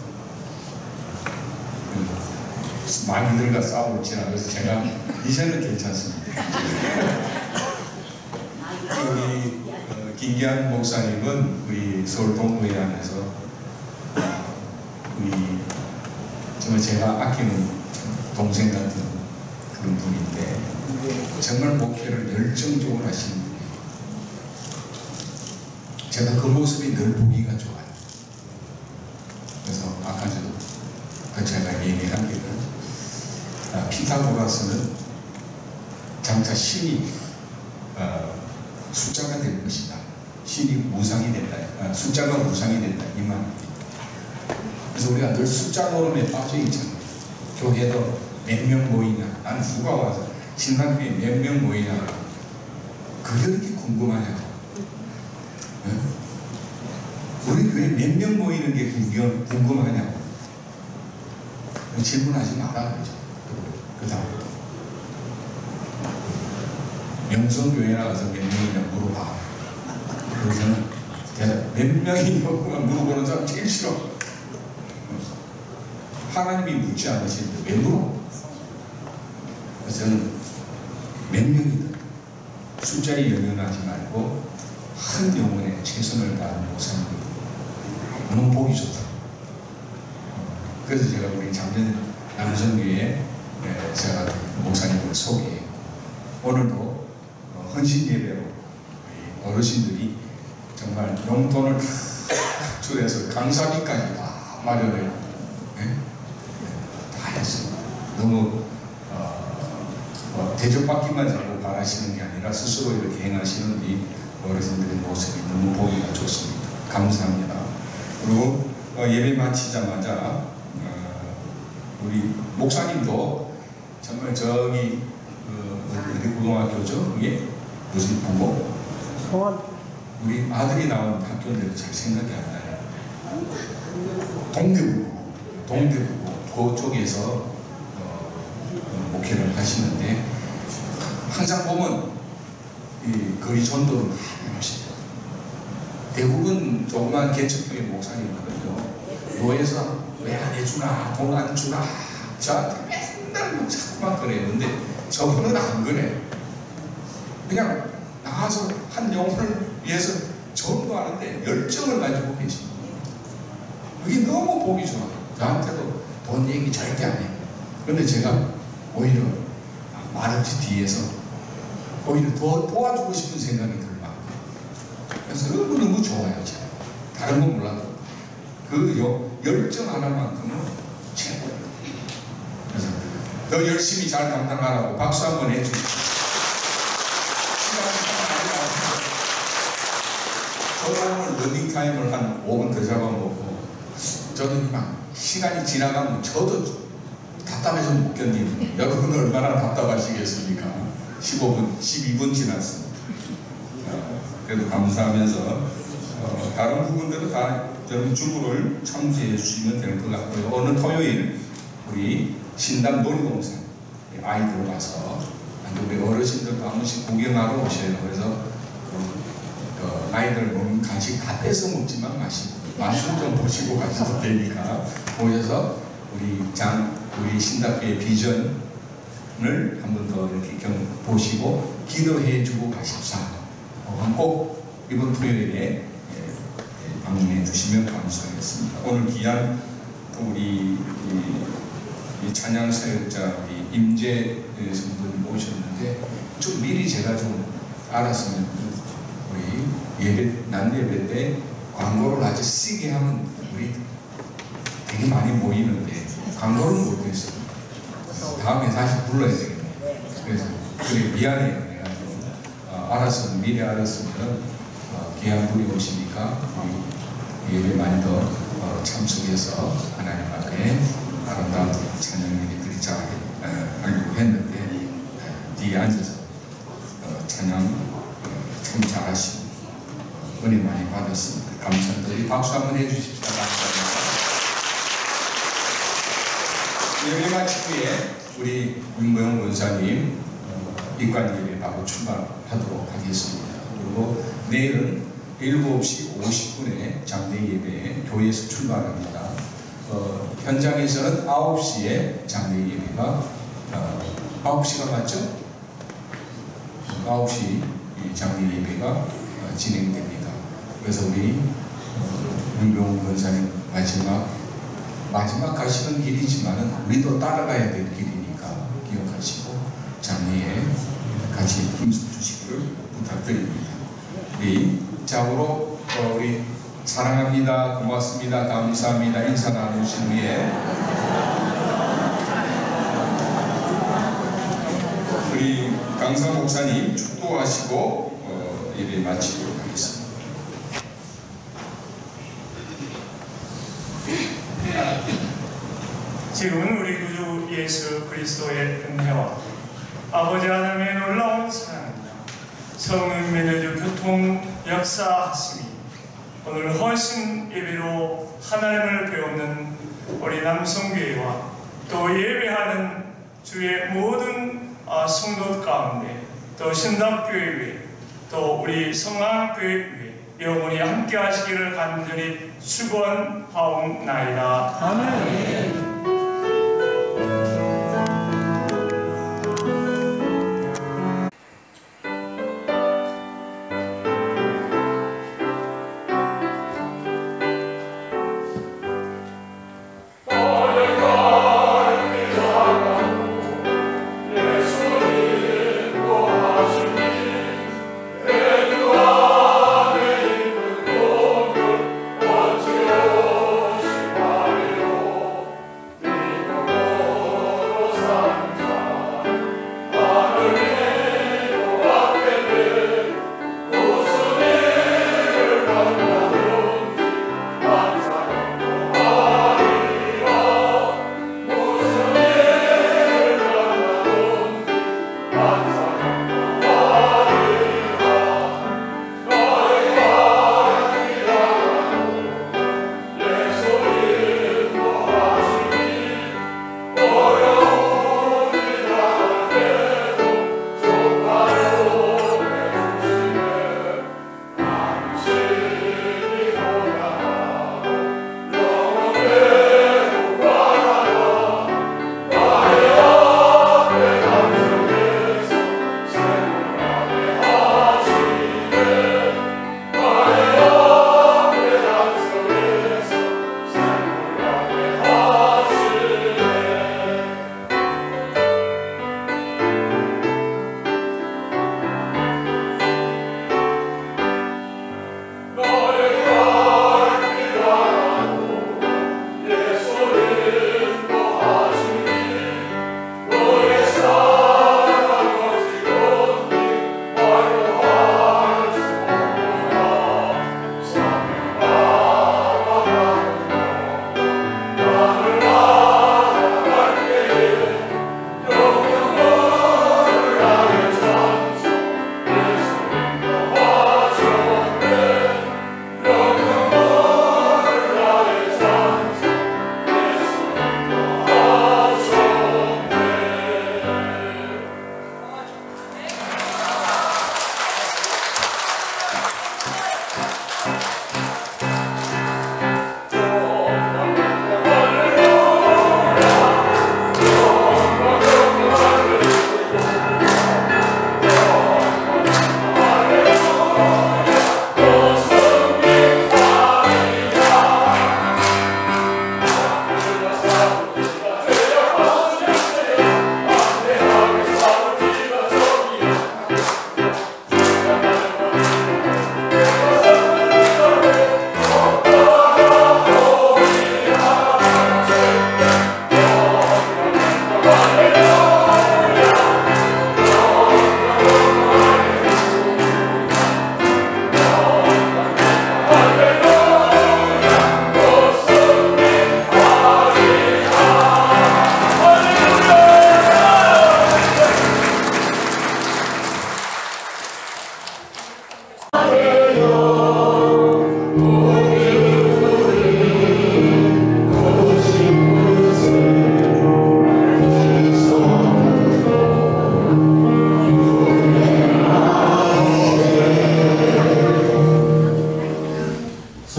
마귀들과 싸울지라. 그래서 제가 이제는 괜찮습니다. 우리 김기한 목사님은 우리 서울 동부회 안에서 우리 정말 제가 아끼는 동생 같은 그런 분인데 정말 목회를 열정적으로 하시는 분이에요. 제가 그 모습이 늘 보기가 좋아요. 그래서 아까도 제가 얘기한 게 피타고라스는 장차 신이 숫자가 될 것이다. 신이 무상이 된다. 숫자가 무상이 된다. 이 말입니다. 그래서 우리가 늘 숫자 노름에 빠져 있잖아요. 교회도 몇 명 모이냐. 난 누가 와서 신학교에 몇 명 모이냐. 그게 그렇게 궁금하냐고. 네? 우리 교회 몇 명 모이는 게 궁금하냐고. 질문하지 말아 그러죠. 그 다음부터 명성교회 나가서 몇 명이냐 물어봐. 그래서는 몇 명이냐고 물어보는 사람 제일 싫어. 하나님이 묻지 않으시는데 왜 물어? 그래서 저는 몇 명이든 숫자에 연연하지 말고 한 영혼에 최선을 다하는 목사님입니다. 너무 보기 좋다. 그래서 제가 우리 작년 남성교회 제가 목사님을 소개해요. 오늘도 헌신 예배로 어르신들이 정말 용돈을 다 줄여서 강사비까지 다 마련해요. 네? 다 했습니다. 너무 대접받기만 자꾸 바라시는 게 아니라 스스로 이렇게 행하시는 이 어르신들의 모습이 너무 보기가 좋습니다. 감사합니다. 그리고 예배 마치자마자 우리 목사님도 정말 저기 어디 고등학교죠? 그게 무슨 부모? 우리 아들이 나온 학교인데도 잘 생각이 안 나요. 동대구고 그쪽에서 목회를 하시는데 항상 보면 이 거리 전도를 많이 하시죠. 대부분 조그만 개척교회 목사님거든요. 교회에서 왜 안 해주나, 돈 안 주나, 저한테 맨날 자꾸만 그래요. 근데 저분은 안 그래. 그냥 나와서 한 영혼을 위해서 전도하는데 열정을 가지고 계십니다. 그게 너무 보기 좋아요. 저한테도 돈 얘기 절대 안 해요. 근데 제가 오히려 말없이 뒤에서 오히려 더 도와주고 싶은 생각이 들어요. 그래서 너무 좋아요. 제가. 다른 건 몰라도 그 열정 하나만큼은 최고예요. 그래서 더 열심히 잘 감당하라고 박수 한번 해주십시오. 저도 오늘 러닝타임을 한 5분 더 잡아먹고 저도 막 시간이 지나가면 저도 답답해서 못 견디는 여러분은 얼마나 답답하시겠습니까? 15분, 12분 지났습니다. 그래도 감사하면서 다른 부분들은 다 여러분 주부를 참조해 주시면 될 것 같고요. 오늘 토요일 우리 신당 놀이동산 아이들 와서 우리 어르신들도 한 번씩 구경하러 오셔요. 그래서 아이들 먹는 간식 다 뺏어 먹지만 마시고 맛을 좀 보시고 가셔도 되니까 모여서 우리 신당교회 비전을 한 번 더 이렇게 보시고 기도해 주고 가십사. 꼭 이번 토요일에 방문해 주시면 감사하겠습니다. 오늘 귀한 우리 찬양 사역자 임재 성도님 오셨는데 좀 미리 제가 좀 알았으면 우리 낮 예배 때 광고를 아주 세게 하면 우리 되게 많이 모이는데 광고를 못했어요. 다음에 다시 불러야 되겠네요. 그래서 그래 미안해요. 내가 알았으면 미리 알았으면 귀한 분이 오시니까 우리 예배 많이 더 참석해서 하나님 앞에 아름다운 찬양 예배 드리자 하려고 했는데 뒤에 앉아서 찬양 참 잘하시고 은혜 많이 받았습니다. 감사합니다. 우리 박수 한번 해주십시오. 예배 마치기 후에 우리 윤보영 권사님 입관 예배 바로 출발하도록 하겠습니다. 그리고 내일은 7시 50분에 장례 예배 교회에서 출발합니다. 현장에서는 9시에 장례 예배가 9시가 맞죠? 9시 장례 예배가 진행됩니다. 그래서 우리 윤병훈 권사님 마지막 가시는 길이지만은 우리도 따라가야 될 길이니까 기억하시고 장례에 같이 힘써 주시기를 부탁드립니다. 우리 자으로 우리 사랑합니다, 고맙습니다, 감사합니다 인사 나누신 후에 우리 강사 목사님 축도하시고 예배 마치도록 하겠습니다. 지금은 우리 구주 예수 그리스도의 은혜와 아버지 하나님의 놀라운 사랑과 성령 맺어주 교통 역사하심이 오늘 헌신 예배로 하나님을 배우는 우리 남성교회와 또 예배하는 주의 모든 성도 가운데 또 신당교회 또 우리 성악교회 영원히 함께 하시기를 간절히 축원하옵나이다. 아멘.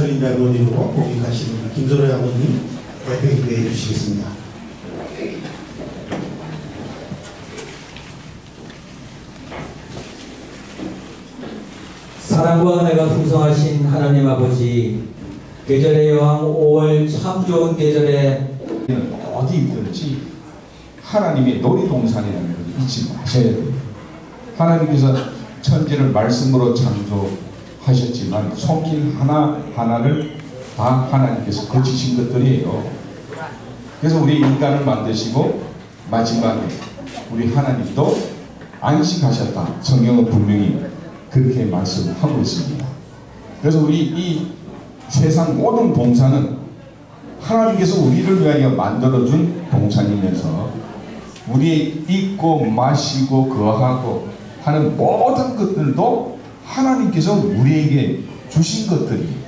전인대 할머니로 복직하시는 김선호 장로님 대표 기도해 주시겠습니다. 사랑과 은혜가 풍성하신 하나님 아버지, 계절의 여왕 5월 참 좋은 계절에 어디 있든지 하나님의 놀이동산이라는 걸 잊지 마셔야 돼요. 하나님께서 천지를 말씀으로 창조하셨지만 손길 하나하나를 다 하나님께서 거치신 것들이에요. 그래서 우리 인간을 만드시고 마지막에 우리 하나님도 안식하셨다. 성경은 분명히 그렇게 말씀하고 있습니다. 그래서 우리 이 세상 모든 동산은 하나님께서 우리를 위하여 만들어준 동산이면서 우리 입고 마시고 거하고 하는 모든 것들도 하나님께서 우리에게 주신 것들이에요.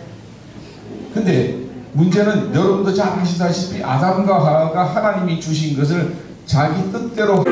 근데 문제는 여러분도 잘 아시다시피 아담과 하와가 하나님이 주신 것을 자기 뜻대로